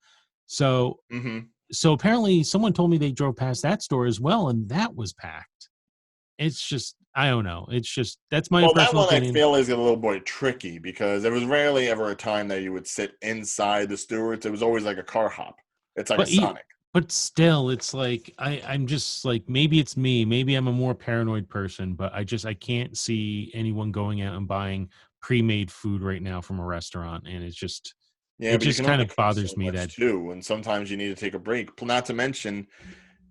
So Hmm. so apparently someone told me they drove past that store as well, and that was packed. It's just I don't know. It's just that's my Well, that personal one I opinion. feel is a little bit tricky because there was rarely ever a time that you would sit inside the Stewarts. It was always like a car hop. It's like a But e Sonic. but still, it's like I'm just like maybe it's me, maybe I'm a more paranoid person, but I can't see anyone going out and buying pre-made food right now from a restaurant, and Yeah, it but you just can kind only of cook so bothers me that much too, and sometimes you need to take a break. Not to mention,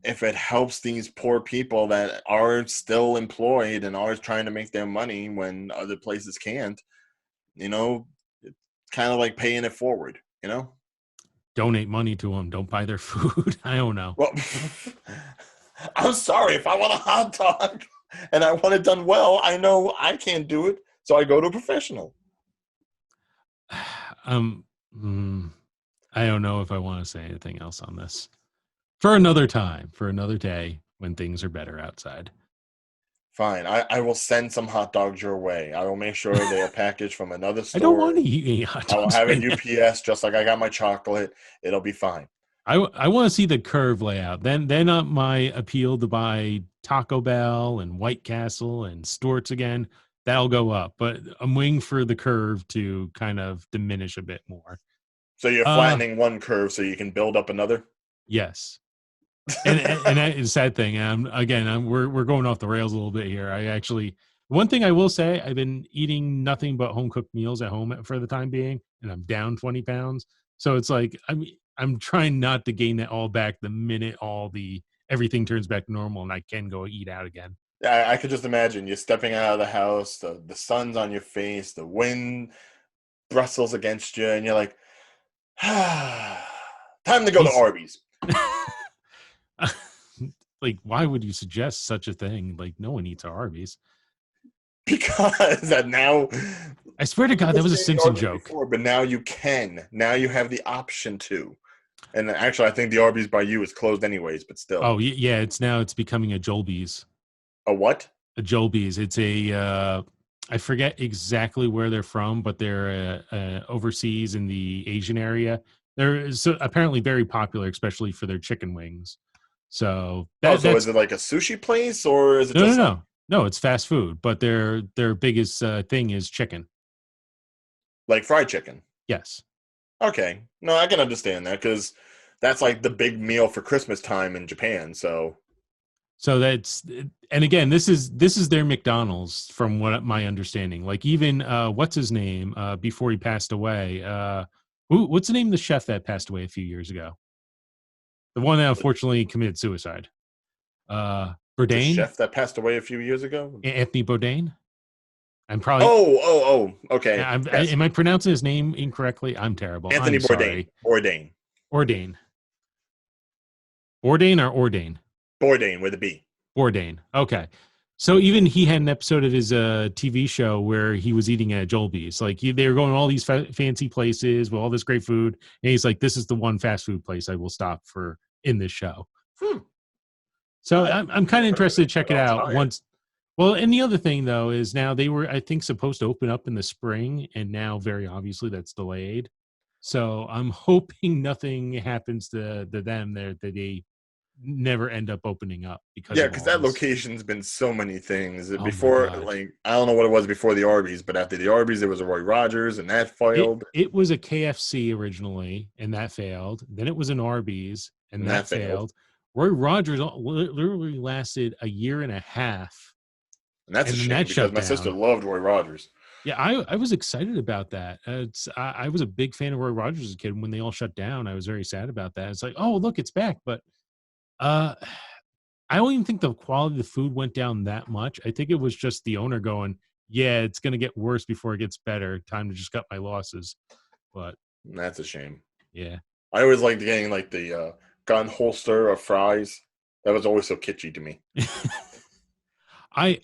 if it helps these poor people that are still employed and are trying to make their money when other places can't, it's kind of like paying it forward. donate money to them, don't buy their food. I don't know. Well, I'm sorry if I want a hot dog and I want it done well. I know I can't do it, so I go to a professional. Um, mm, I don't know if I want to say anything else on this. For another time, for another day when things are better outside. Fine, I will send some hot dogs your way. I will make sure they are packaged from another I don't want store. to eat any hot I will dogs have it right now. UPS just like I got my chocolate. It'll be fine. I want to see the curve layout. Then my appeal to buy Taco Bell and White Castle and Storts again, that'll go up. But I'm waiting for the curve to kind of diminish a bit more. So you're Uh flattening one curve so you can build up another? yes. And that is a sad thing. We're going off the rails a little bit here. I actually one thing I will say, I've been eating nothing but home cooked meals at home for the time being, and I'm down 20 pounds. So it's like I'm trying not to gain that all back the minute all the everything turns back to normal and I can go eat out again. Yeah, I could just imagine you stepping out of the house, the sun's on your face, the wind bristles against you, and you're like, time to go to He's Arby's. like, why would you suggest such a thing? Like, no one eats Arby's. Because that now I swear to you God, that was a just ate the Simpson Arby's joke. before, but now you can. Now you have the option to. And actually, I think the Arby's by you is closed anyways, but still. Oh yeah, it's becoming a Jolbees. A what? A Jolbies. It's a I forget exactly where they're from, but they're overseas in the Asian area. They're so apparently very popular, especially for their chicken wings. So Oh, that so is that's it like a sushi place or is it no no just like no it's fast food, but their biggest thing is chicken. fried chicken? Yes. Okay. No, I can understand that because that's like the big meal for Christmas time in Japan. So, So that's and again, this is their McDonald's from what my understanding. Like even what's his name before he passed away? What's the name of the chef that passed away a few years ago? The one that unfortunately committed suicide. the Bourdain? chef that passed away a few years ago. Anthony Bourdain? I'm probably Okay. Yes. am I pronouncing his name incorrectly? I'm terrible. Anthony I'm Bourdain. sorry. Bourdain. Ordain. Ordain or Ordain? Bourdain with a B. Bourdain. Okay. So even he had an episode of his TV show where he was eating at Jolby's. Like they were going to all these fancy places with all this great food, and he's like, "This is the one fast food place I will stop for in this show." Hmm. So I I'm kind of never heard interested of to check that. it I'll out try it. once. Well, and the other thing though is now they were, I think, supposed to open up in the spring, and now very obviously that's delayed. So I'm hoping nothing happens to them there that they never end up opening up because Yeah, of because all that this. location's been so many things. Oh my Before, god. like, I don't know what it was before the Arby's, but after the Arby's, there was a Roy Rogers, and that It failed, it was a KFC originally, and that failed. Then it was an Arby's, and and that that failed. failed. Roy Rogers literally lasted a year and a half, And that's a and then shame that because shut my sister down. loved Roy Rogers. Yeah, I was excited about that. I was a big fan of Roy Rogers as a kid. When they all shut down, I was very sad about that. It's like, oh look, it's back, but uh, I don't even think the quality of the food went down that much. I think it was just the owner going, "Yeah, it's gonna get worse before it gets better. Time to just cut my losses." But And that's a shame. yeah. I always liked getting like the gun holster of fries. That was always so kitschy to me. I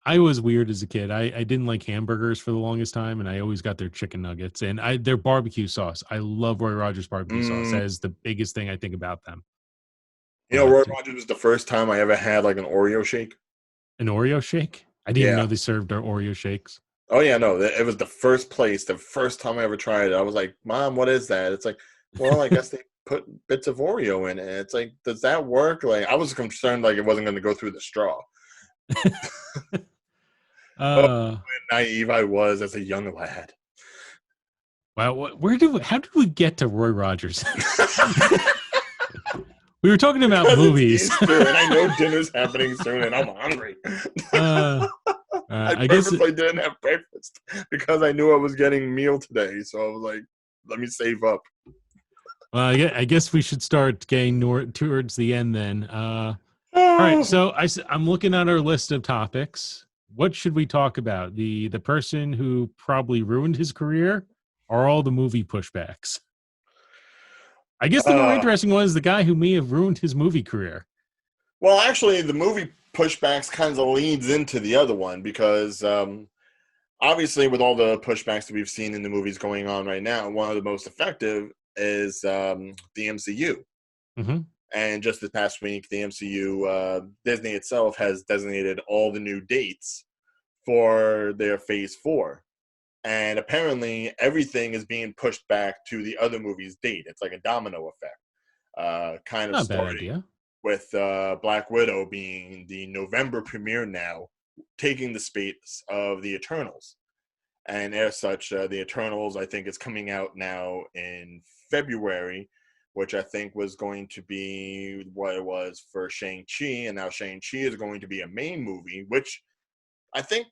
I was weird as a kid. I didn't like hamburgers for the longest time, and I always got their chicken nuggets and their barbecue sauce. I love Roy Rogers barbecue sauce. Mm, That is the biggest thing I think about them. Roy But Rogers was the first time I ever had like an Oreo shake. an Oreo shake? I didn't even Yeah. know they served our Oreo shakes. Oh yeah, no, it was the first place, the first time I ever tried it. I was like, "Mom, what is that?" It's like, "Well, I guess they put bits of Oreo in it." It's like, "Does that work?" Like, I was concerned like it wasn't going to go through the straw. Oh, uh how naive I was as a young lad. wow, how did we get to Roy Rogers? We were talking about Because it's movies. Easter and I know dinner's happening soon and I'm hungry. uh I I guess purposely didn't have breakfast because I knew I was getting meal today. So I was like, let me save up. I guess we should start getting towards the end then. All right, so I'm looking at our list of topics. What should we talk about? The person who probably ruined his career, or all the movie pushbacks? I guess the more Uh, interesting one is the guy who may have ruined his movie career. well, actually, the movie pushbacks kind of leads into the other one because obviously, with all the pushbacks that we've seen in the movies going on right now, one of the most effective is the MCU. Mm-hmm. And just this past week, the MCU, Disney itself has designated all the new dates for their Phase 4. And apparently, everything is being pushed back to the other movie's date. It's like a domino effect, kind of Not a bad starting idea. with Black Widow being the November premiere now, taking the space of the Eternals. And as such, the Eternals, I think, is coming out now in February, which I think was going to be what it was for Shang-Chi. And now Shang-Chi is going to be a main movie, which I think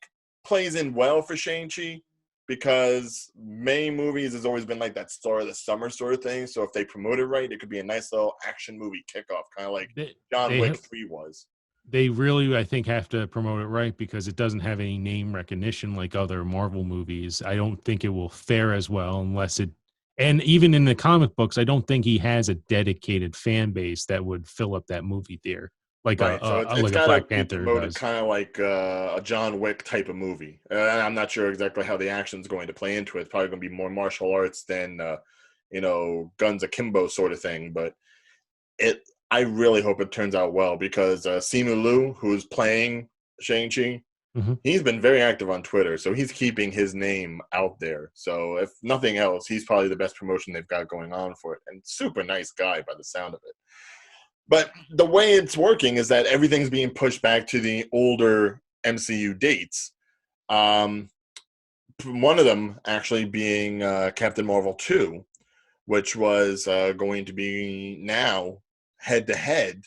plays in well for Shang-Chi because main movies has always been like that star of the summer sort of thing. So if they promote it right, it could be a nice little action movie kickoff, kind of like They John they Wick have 3 was. they really, I think, have to promote it right because it doesn't have any name recognition like other Marvel movies. I don't think it will fare as well unless it. And even in the comic books, I don't think he has a dedicated fan base that would fill up that movie theater like Right, so it's like a got to Black be Panther promoted does. kind of like a John Wick type of movie. I'm not sure exactly how the action's going to play into it. It's probably going to be more martial arts than guns akimbo sort of thing. But it, I really hope it turns out well because Simu Liu, who's playing Shang-Chi, Mhm. he's been very active on Twitter, so he's keeping his name out there. So if nothing else, he's probably the best promotion they've got going on for it, and super nice guy by the sound of it. But the way it's working is that everything's being pushed back to the older MCU dates. Um, one of them actually being Captain Marvel 2, which was going to be now head to head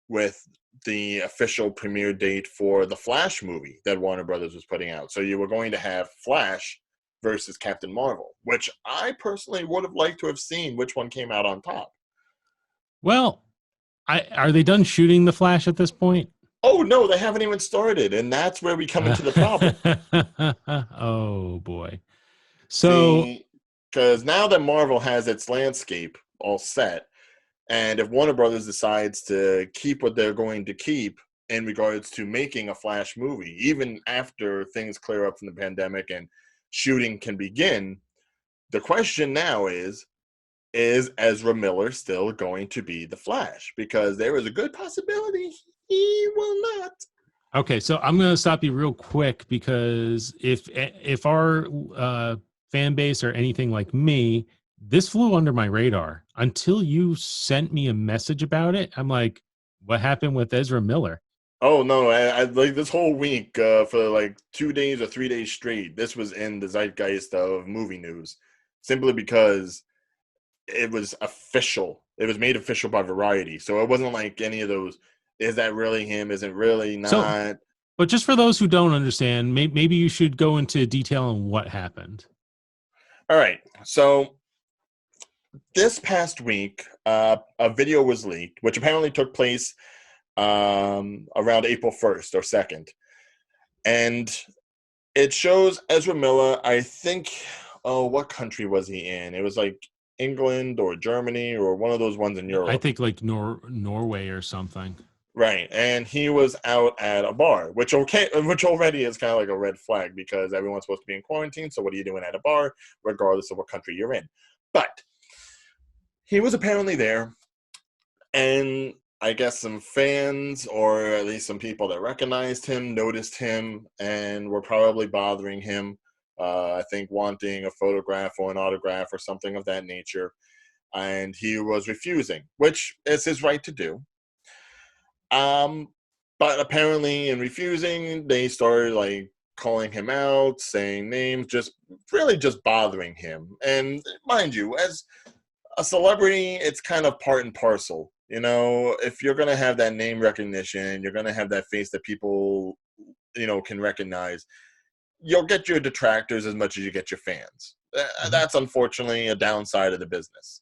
with the official premiere date for the Flash movie that Warner Brothers was putting out. So you were going to have Flash versus Captain Marvel, which I personally would have liked to have seen which one came out on top. Well, are they done shooting the Flash at this point? Oh no, they haven't even started, and that's where we come into the problem. Oh boy. So See, because now that Marvel has its landscape all set, and if Warner Brothers decides to keep what they're going to keep in regards to making a Flash movie, even after things clear up from the pandemic and shooting can begin. The question now is Ezra Miller still going to be the Flash? Because there is a good possibility he will not. Okay, so I'm gonna stop you real quick because if our fan base or anything like me, this flew under my radar until you sent me a message about it. I'm like, what happened with Ezra Miller? Oh no! I like this whole week for like 2 days or 3 days straight. This was in the zeitgeist of movie news, simply because it was official. It was made official by Variety, so it wasn't like any of those. Is that really him? Is it really So, not? but just for those who don't understand, maybe you should go into detail on what happened. All right. So this past week, a video was leaked, which apparently took place around April 1st or 2nd, and it shows Ezra Miller. I think, oh, what country was he in? It was like England or Germany or one of those ones in I Europe. think like Norway or something. Right, and he was out at a bar, which already is kind of like a red flag because everyone's supposed to be in quarantine. So what are you doing at a bar, regardless of what country you're in? But he was apparently there, and I guess some fans, or at least some people that recognized him, noticed him, and were probably bothering him. I think wanting a photograph or an autograph or something of that nature, and he was refusing, which is his right to do. Um, but apparently, in refusing, they started like calling him out, saying names, just really just bothering him. And mind you, as a celebrity, it's kind of part and parcel. You know, if you're gonna have that name recognition, you're gonna have that face that people, can recognize. You'll get your detractors as much as you get your fans. Mhm. That's unfortunately a downside of the business.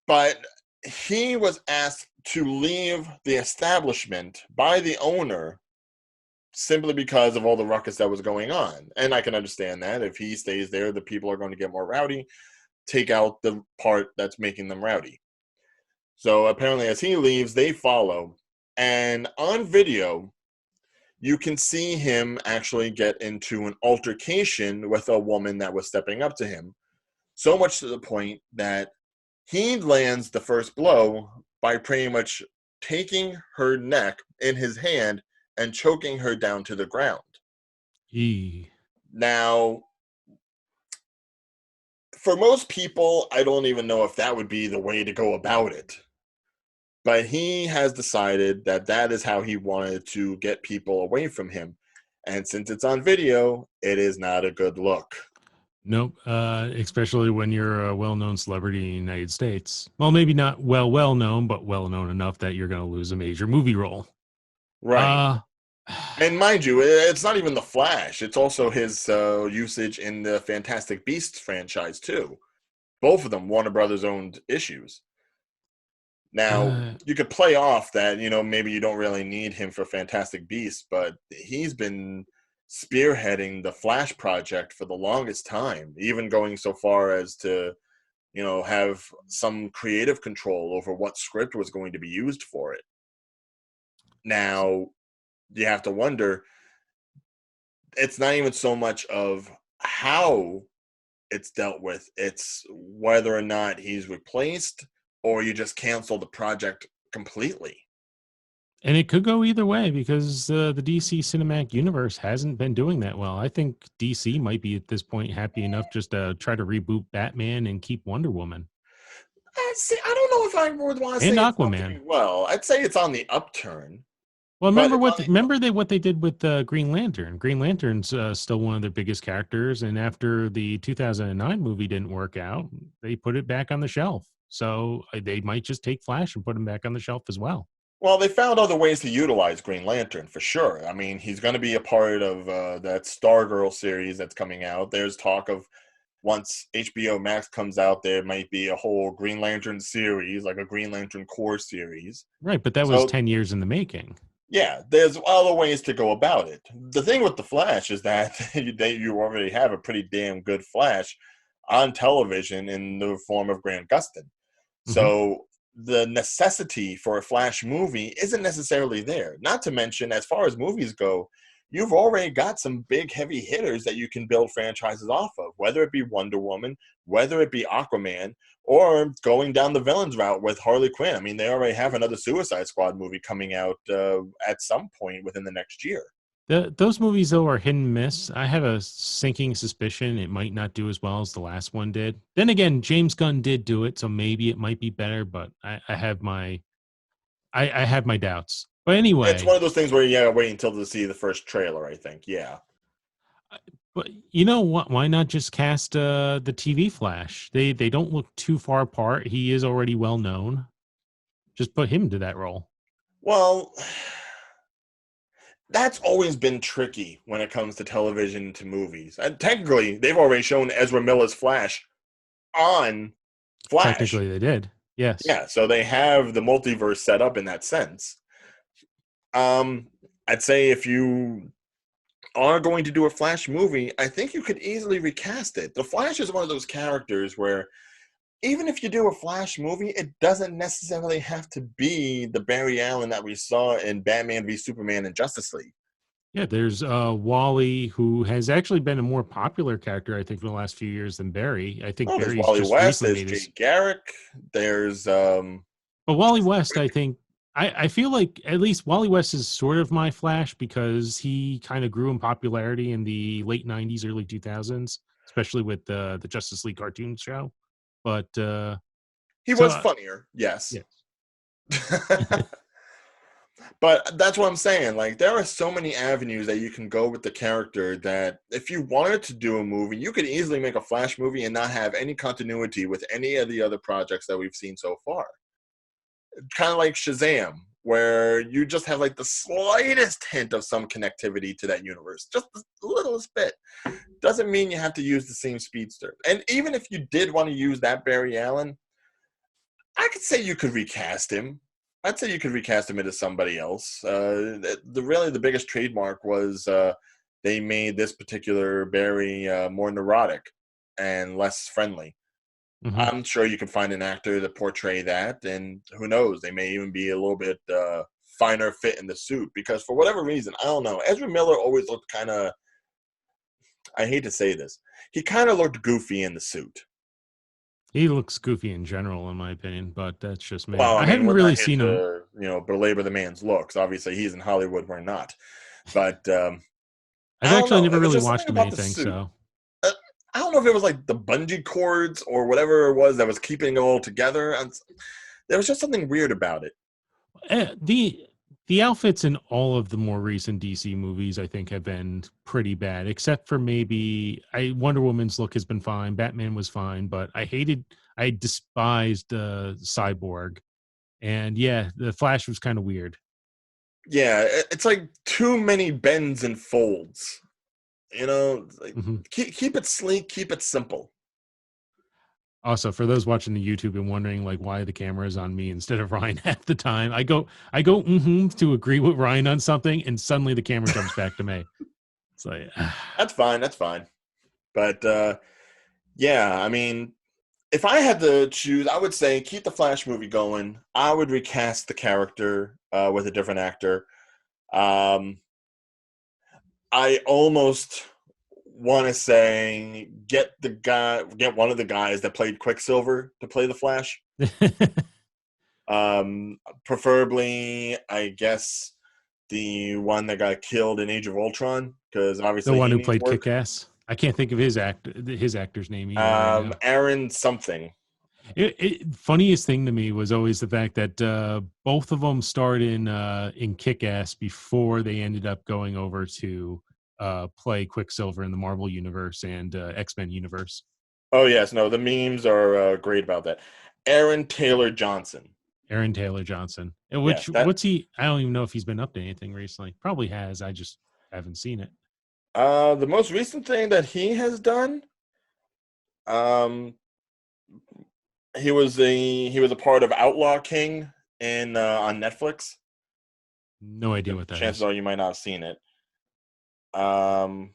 But he was asked to leave the establishment by the owner simply because of all the ruckus that was going on. And I can understand that. If he stays there, the people are going to get more rowdy. Take out the part that's making them rowdy. So apparently, as he leaves, they follow. And on video, you can see him actually get into an altercation with a woman that was stepping up to him. So much to the point that he lands the first blow by pretty much taking her neck in his hand and choking her down to the ground. Eee. Now, for most people, I don't even know if that would be the way to go about it. But he has decided that that is how he wanted to get people away from him. And since it's on video, it is not a good look. Nope. Especially when you're a well-known celebrity in the United States. Well, maybe not well known, but well known enough that you're going to lose a major movie role. Right. Uh And mind you, it's not even the Flash. It's also his usage in the Fantastic Beasts franchise, too. Both of them Warner Brothers owned issues. Now, uh, you could play off that, maybe you don't really need him for Fantastic Beasts, but he's been spearheading the Flash project for the longest time, even going so far as to, have some creative control over what script was going to be used for it. Now, you have to wonder, it's not even so much of how it's dealt with, it's whether or not he's replaced or you just cancel the project completely. and it could go either way because the DC cinematic universe hasn't been doing that well. I think DC might be at this point happy enough just to try to reboot Batman and keep Wonder Woman See, I don't know if I would want to and say it's not doing Aquaman. well. I'd say it's on the upturn, Well, but it's on the remember what they did with Green Lantern. Green Lantern's still one of their biggest characters, and after the 2009 movie didn't work out, they put it back on the shelf. So they might just take Flash and put him back on the shelf as well. well, they found other ways to utilize Green Lantern for sure. I mean, he's going to be a part of that Stargirl series that's coming out. There's talk of once HBO Max comes out, there might be a whole Green Lantern series, like a Green Lantern Core series. Right, but that was So 10 years in the making. yeah, there's other ways to go about it. The thing with the Flash is that you already have a pretty damn good Flash on television in the form of Grant Gustin. Hmm. So the necessity for a Flash movie isn't necessarily there. Not to mention, as far as movies go, you've already got some big heavy hitters that you can build franchises off of, whether it be Wonder Woman, whether it be Aquaman, or going down the villains route with Harley Quinn. I mean, they already have another Suicide Squad movie coming out at some point within the next year. Those movies though are hit and miss. I have a sinking suspicion it might not do as well as the last one did. Then again, James Gunn did do it, so maybe it might be better. But I have my I have my doubts. But It's one anyway, of those things where you gotta wait until to see the first trailer, I think. Yeah. but you know what? Why not just cast the TV Flash? They don't look too far apart. He is already well known. Just put him to that role. Well, that's always been tricky when it comes to television to movies. And technically, they've already shown Ezra Miller's Flash on Flash. Technically, they did. Yes. Yeah, so they have the multiverse set up in that sense. I'd say if you are going to do a Flash movie, I think you could easily recast it. The Flash is one of those characters where even if you do a Flash movie, it doesn't necessarily have to be the Barry Allen that we saw in Batman v Superman and Justice League. Yeah, there's Wally, who has actually been a more popular character, I think, for the last few years than Barry. I think Oh, there's Barry's Wally just West, recently there's made his. Jay Garrick, there's But Wally West, I think, I feel like at least Wally West is sort of my Flash because he kind of grew in popularity in the late '90s, early 2000s, especially with the Justice League cartoon show. But he so was funnier, yes. yeah, But that's what I'm saying. Like, there are so many avenues that you can go with the character that if you wanted to do a movie, you could easily make a Flash movie and not have any continuity with any of the other projects that we've seen so far. Kind of like Shazam, where you just have like the slightest hint of some connectivity to that universe, just the littlest bit. Doesn't mean you have to use the same speedster. And even if you did want to use that Barry Allen, I could say you could recast him. I'd say you could recast him into somebody else. The biggest trademark was they made this particular Barry more neurotic and less friendly. hmm I'm sure you could find an actor to portray that, and who knows, they may even be a little bit finer fit in the suit because for whatever reason, I don't know. Ezra Miller always looked kind of. I hate to say this, he kind of looked goofy in the suit. he looks goofy in general, in my opinion. But that's just me. Well, I I mean, haven't we're really not here seen him. to belabor the man's looks. Obviously, he's in Hollywood. We're not, but I've I don't actually know. never It was really just something watched him about the anything, suit. so Uh, I don't know if it was like the bungee cords or whatever it was that was keeping it all together. And there was just something weird about it. The outfits in all of the more recent DC movies, I think, have been pretty bad, except for maybe Wonder Woman's look has been fine. Batman was fine, but I despised Cyborg, and yeah, the Flash was kind of weird. Yeah, it's like too many bends and folds. Like, hmm keep it sleek, keep it simple. Also, for those watching the YouTube and wondering like why the camera is on me instead of Ryan at the time, I go to agree with Ryan on something, and suddenly the camera jumps back to me. It's like That's fine. That's fine. But yeah, I mean, if I had to choose, I would say keep the Flash movie going. I would recast the character with a different actor. Um, I almost want to say get one of the guys that played Quicksilver to play the Flash. Preferably, I guess the one that got killed in Age of Ultron, because the obviously one he who needs played work. Kick-Ass. I can't think of his actor's name either right now. Aaron something. Funniest thing to me was always the fact that both of them starred in Kick-Ass before they ended up going over to play Quicksilver in the Marvel universe and X-Men universe. Oh yes, no, the memes are great about that. Aaron Taylor Johnson. Aaron Taylor Johnson. Yes, that What's he? I don't even know if he's been up to anything recently. Probably has. I just haven't seen it. the most recent thing that he has done. Um, he was a part of Outlaw King in on Netflix. No idea what that Chances is. are you might not have seen it. Um,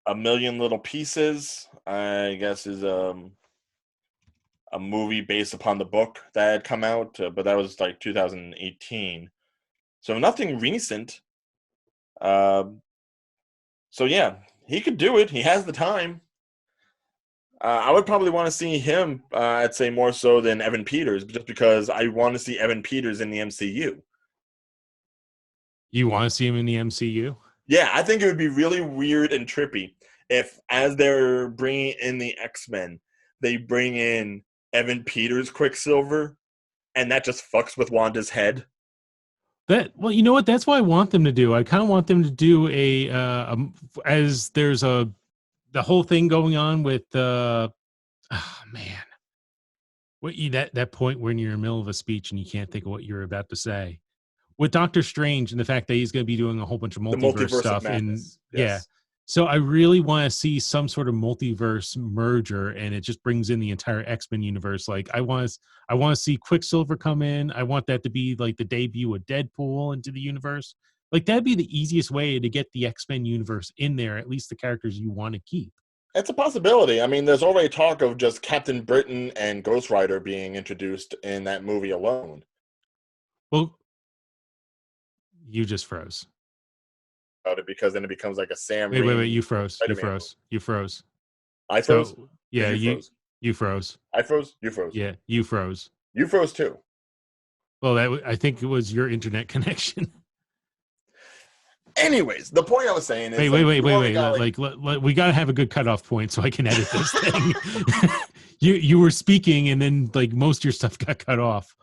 A Million Little Pieces, I guess, is a movie based upon the book that had come out, but that was like 2018. So nothing recent. Um, so yeah, he could do it. He has the time. I would probably want to see him, I'd say more so than Evan Peters, just because I want to see Evan Peters in the MCU. You want to see him in the MCU? Yeah, I think it would be really weird and trippy if, as they're bringing in the X-Men, they bring in Evan Peters Quicksilver, and that just fucks with Wanda's head. Well, you know what? That's what I want them to do. I kind of want them to do as there's the whole thing going on with oh man, that point when you're in the middle of a speech and you can't think of what you're about to say. With Doctor Strange and the fact that he's going to be doing a whole bunch of The multiverse multiverse of stuff, and madness. yeah, Yes. so I really want to see some sort of multiverse merger, and it just brings in the entire X-Men universe. Like I want to see Quicksilver come in. I want that to be like the debut of Deadpool into the universe. Like that'd be the easiest way to get the X-Men universe in there, at least the characters you want to keep. It's a possibility. I mean, there's already talk of just Captain Britain and Ghost Rider being introduced in that movie alone. Well, you just froze. About it, because then it becomes like a Sam Wait, Raimi you froze. You Spider-Man froze. You froze. movie. I froze? So yeah, You froze? you froze. I froze? You froze. Yeah, you froze. You froze too. Well, I think it was your internet connection. Anyways, the point I was saying is... Wait. We got to have a good cutoff point so I can edit this thing. You were speaking, and then like most of your stuff got cut off.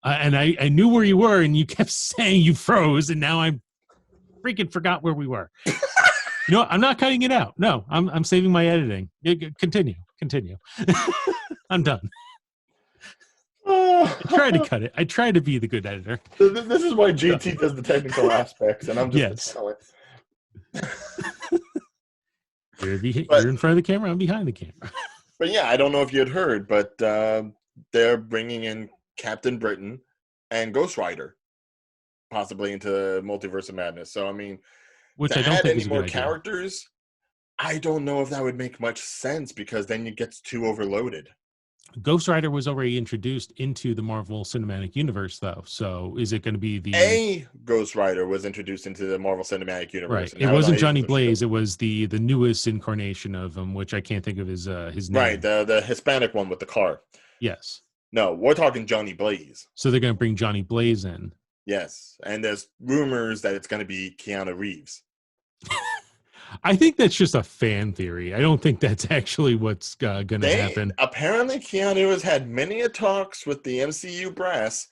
And I knew where you were, and you kept saying you froze, and now I freaking forgot where we were. You know what? I'm not cutting it out. No, I'm saving my editing. Continue. I'm done. I try to cut it. I try to be the good editor. This is why GT does the technical aspects, and I'm just... Yes. You're in front of the camera. I'm behind the camera. But yeah, I don't know if you had heard, but they're bringing in Captain Britain and Ghost Rider, possibly into Multiverse of Madness. So I mean, which to I don't add think any is a more good idea. characters, I don't know if that would make much sense, because then it gets too overloaded. Ghost Rider was already introduced into the Marvel Cinematic Universe, though. So is it going to be A Ghost Rider was introduced into the Marvel Cinematic Universe. Right. It wasn't Johnny Blaze. It was the newest incarnation of him, which I can't think of his name. Right, the Hispanic one with the car. Yes. No, we're talking Johnny Blaze. So they're going to bring Johnny Blaze in. Yes, and there's rumors that it's going to be Keanu Reeves. I think that's just a fan theory. I don't think that's actually what's going to happen. Apparently, Keanu has had many talks with the MCU brass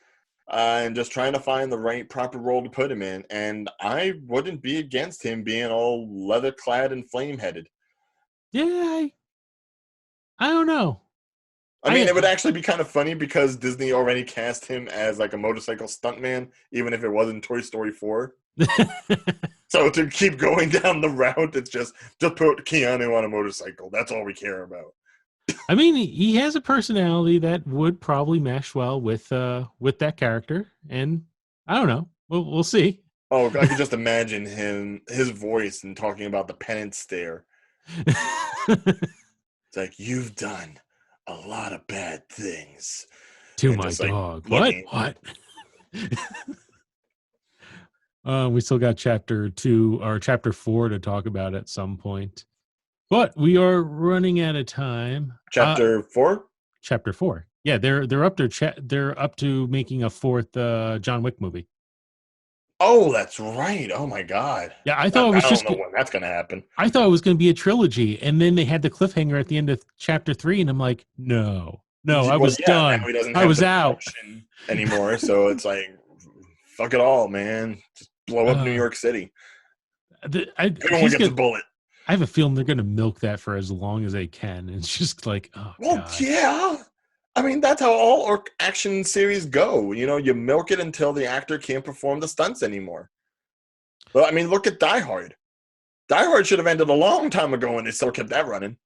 and just trying to find the right proper role to put him in. And I wouldn't be against him being all leather-clad and flame-headed. Yeah, I don't know. I mean, it would actually be kind of funny, because Disney already cast him as like a motorcycle stuntman, even if it wasn't Toy Story 4. So to keep going down the route, it's just put Keanu on a motorcycle. That's all we care about. I mean, he has a personality that would probably mesh well with that character, and I don't know. We'll see. Oh, I could just imagine his voice and talking about the penance stare. It's like, you've done a lot of bad things to my dog. What? We still got chapter 2 or chapter 4 to talk about at some point, but we are running out of time. Chapter 4. Chapter 4. Yeah, they're up to making a fourth John Wick movie. Oh, that's right. Oh my God. Yeah, I thought it was I don't know when that's gonna happen. I thought it was going to be a trilogy, and then they had the cliffhanger at the end of chapter 3, and I'm like, no, I was done. Now he doesn't I have was the out anymore. So it's like, fuck it all, man. Just blow up New York City. Everyone gets a bullet. I have a feeling they're going to milk that for as long as they can. It's just like, oh, well, God. Yeah. I mean, that's how all action series go. You know, you milk it until the actor can't perform the stunts anymore. Well, I mean, look at Die Hard. Die Hard should have ended a long time ago, and they still kept that running.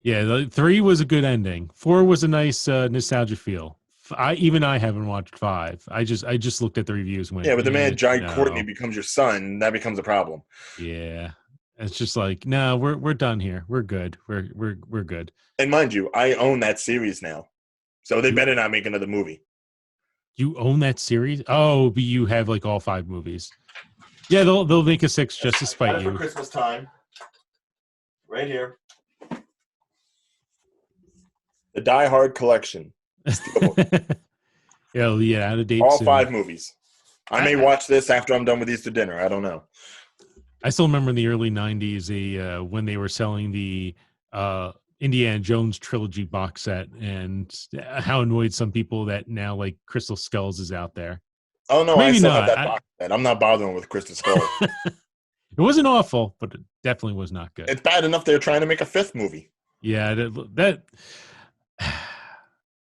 Yeah, 3 was a good ending. 4 was a nice nostalgia feel. I haven't watched 5. I just looked at the reviews. And went, yeah, but the minute Jai Courtney becomes your son, that becomes a problem. Yeah, it's just like, no, we're done here. We're good. We're good. And mind you, I own that series now. So they better not make another movie. You own that series? Oh, but you have like all 5 movies. Yeah, they'll make a 6 just to spite you. For Christmas time. Right here. The Die Hard collection. Yeah, out of date All soon. 5 movies. I may watch this after I'm done with Easter dinner. I don't know. I still remember in the early 90s when they were selling the Indiana Jones trilogy box set, and how annoyed some people that now like Crystal Skulls is out there. Oh, no, Maybe I still not. have that box set. I'm not bothering with Crystal Skull. It wasn't awful, but it definitely was not good. It's bad enough they're trying to make a 5th movie. Yeah, that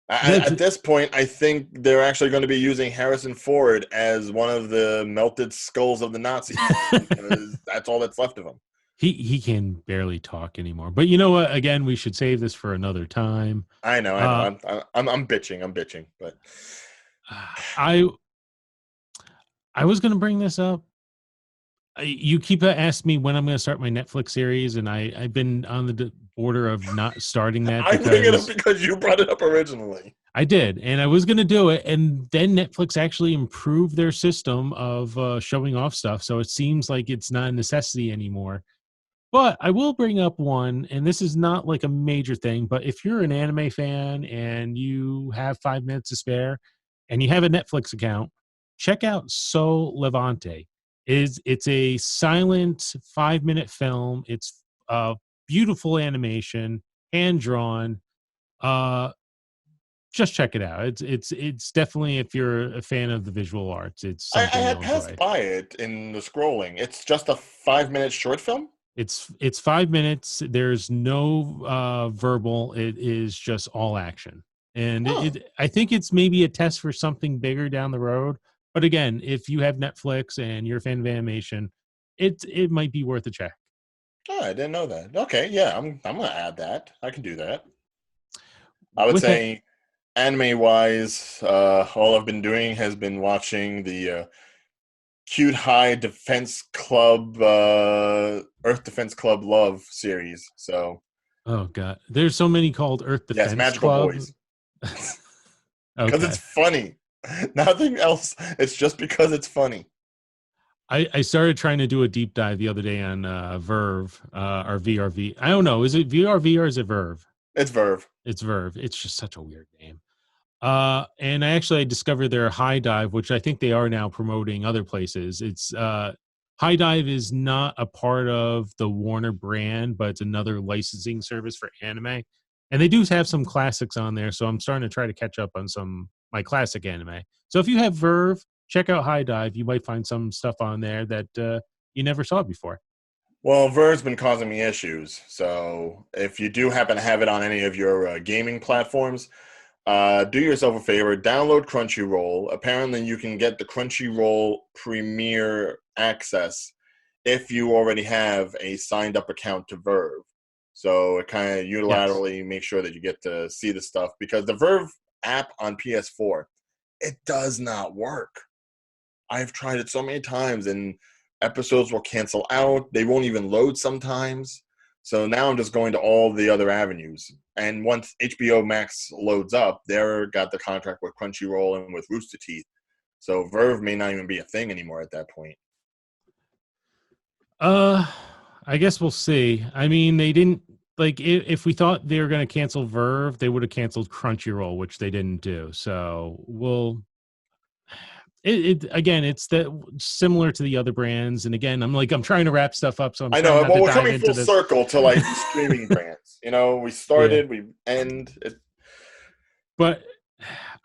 at this point, I think they're actually going to be using Harrison Ford as one of the melted skulls of the Nazis, because that's all that's left of him. He can barely talk anymore. But you know what? Again, we should save this for another time. I know. I'm bitching, but I was going to bring this up. You keep asking me when I'm going to start my Netflix series, and I've been on the border of not starting that. I bring it up because you brought it up originally. I did, and I was going to do it, and then Netflix actually improved their system of showing off stuff, so it seems like it's not a necessity anymore. But I will bring up one, and this is not like a major thing, but if you're an anime fan and you have 5 minutes to spare and you have a Netflix account, check out So Levante. It's a silent 5-minute film. It's beautiful animation, hand drawn. Just check it out. It's definitely, if you're a fan of the visual arts, it's I something had you'll passed enjoy. by it in the scrolling. It's just a 5-minute short film? It's 5 minutes. There's no verbal. It is just all action. And I think it's maybe a test for something bigger down the road. But again, if you have Netflix and you're a fan of animation, it might be worth a check. Oh, I didn't know that. Okay, yeah, I'm gonna add that. I can do that. I would say, anime-wise, all I've been doing has been watching the Cute High Defense Club, Earth Defense Club Love series. So, oh god, there's so many called Earth Defense Magical Club. Boys. Because it's funny. Nothing else. It's just because it's funny. I started trying to do a deep dive the other day on Verve or VRV. I don't know. Is it VRV or is it Verve? It's Verve. It's Verve. It's just such a weird name. And I discovered their High Dive, which I think they are now promoting other places. It's High Dive is not a part of the Warner brand, but it's another licensing service for anime. And they do have some classics on there, so I'm starting to try to catch up on my classic anime. So if you have Verve, check out High Dive. You might find some stuff on there that you never saw before. Well, Verve's been causing me issues. So if you do happen to have it on any of your gaming platforms, do yourself a favor, download Crunchyroll. Apparently, you can get the Crunchyroll Premier access if you already have a signed-up account to Verve. So it kind of unilaterally makes sure that you get to see the stuff, because the Verve app on PS4, it does not work. I've tried it so many times, and episodes will cancel out. They won't even load sometimes. So now I'm just going to all the other avenues. And once HBO Max loads up, they're got the contract with Crunchyroll and with Rooster Teeth. So Verve may not even be a thing anymore at that point. I guess we'll see. I mean, they didn't if we thought they were going to cancel Verve, they would have canceled Crunchyroll, which they didn't do. So again, it's similar to the other brands. And again, I'm trying to wrap stuff up, so I'm trying not to we're dive coming into full this. circle to like streaming brands. We started, we end. But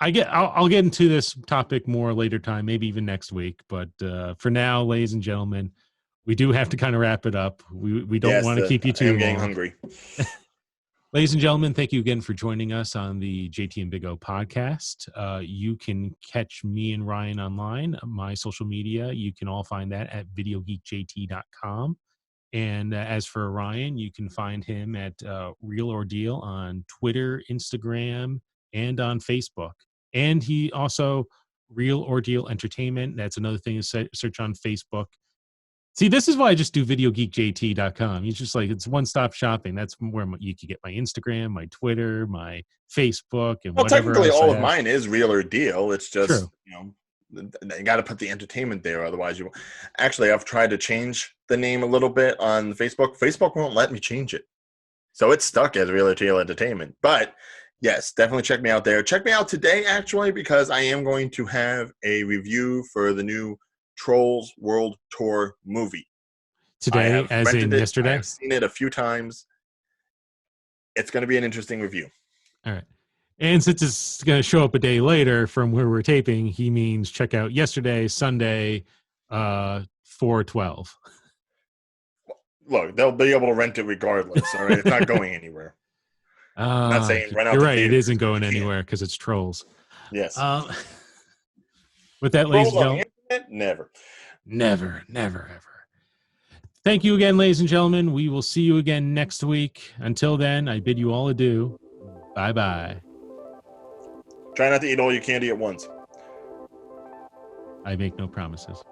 I'll get into this topic more later time, maybe even next week. But for now, ladies and gentlemen, we do have to kind of wrap it up. We don't want to keep you too long. I'm getting hungry. Ladies and gentlemen, thank you again for joining us on the JT and Big O podcast. You can catch me and Ryan online. My social media, you can all find that at videogeekjt.com. And as for Ryan, you can find him at Real Ordeal on Twitter, Instagram, and on Facebook. And he also, Real Ordeal Entertainment. That's another thing to search on Facebook. See, this is why I just do videogeekjt.com. It's just like, it's one-stop shopping. That's where you can get my Instagram, my Twitter, my Facebook, and Well, whatever technically, else I all of have. mine is Real or Deal. It's just, True. you got to put the entertainment there. Otherwise, you actually, I've tried to change the name a little bit on Facebook. Facebook won't let me change it. So it's stuck as Real or Deal Entertainment. But yes, definitely check me out there. Check me out today, actually, because I am going to have a review for the new Trolls World Tour movie. I Today, have as rented in it. I yesterday. have seen it a few times. It's going to be an interesting review. All right. And since it's going to show up a day later from where we're taping, he means check out yesterday, Sunday, 4/12. Look, they'll be able to rent it regardless. All right, it's not going anywhere. I'm not saying rent out You're the right. It theaters isn't if going you can't. anywhere because it's trolls. Yes. With that, ladies Trolls and on the gentlemen, internet? Never. never, never, ever. Thank you again, ladies and gentlemen. We will see you again next week. Until then, I bid you all adieu. Bye-bye. Try not to eat all your candy at once. I make no promises.